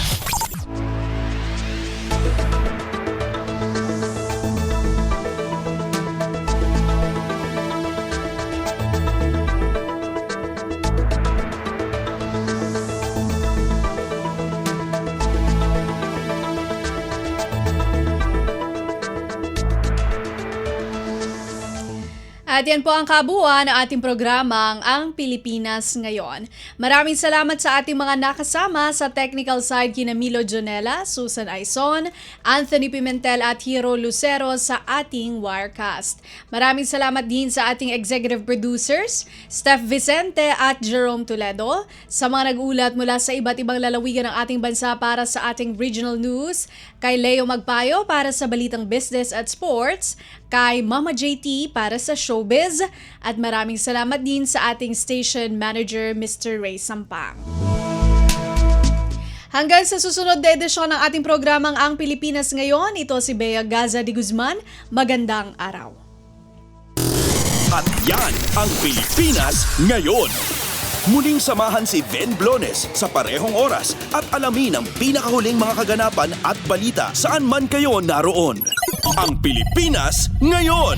At yan po ang kabuuan ng ating programang Ang Pilipinas Ngayon. Maraming salamat sa ating mga nakasama sa technical side kina Milo Jonella, Susan Aizon, Anthony Pimentel at Hero Lucero sa ating Wirecast. Maraming salamat din sa ating executive producers, Steph Vicente at Jerome Toledo, sa mga nag-ulat mula sa iba't ibang lalawigan ng ating bansa para sa ating regional news, kay Leo Magpayo para sa balitang business at sports, kay Mama JT para sa showbiz, at maraming salamat din sa ating station manager Mr. Ray Sampang. Hanggang sa susunod na edisyon ng ating programang Ang Pilipinas Ngayon, ito si Bea Gaza de Guzman. Magandang araw. At yan ang Pilipinas Ngayon. Muling samahan si Ben Blones sa parehong oras at alamin ang pinakahuling mga kaganapan at balita saan man kayo naroon. Ang Pilipinas Ngayon.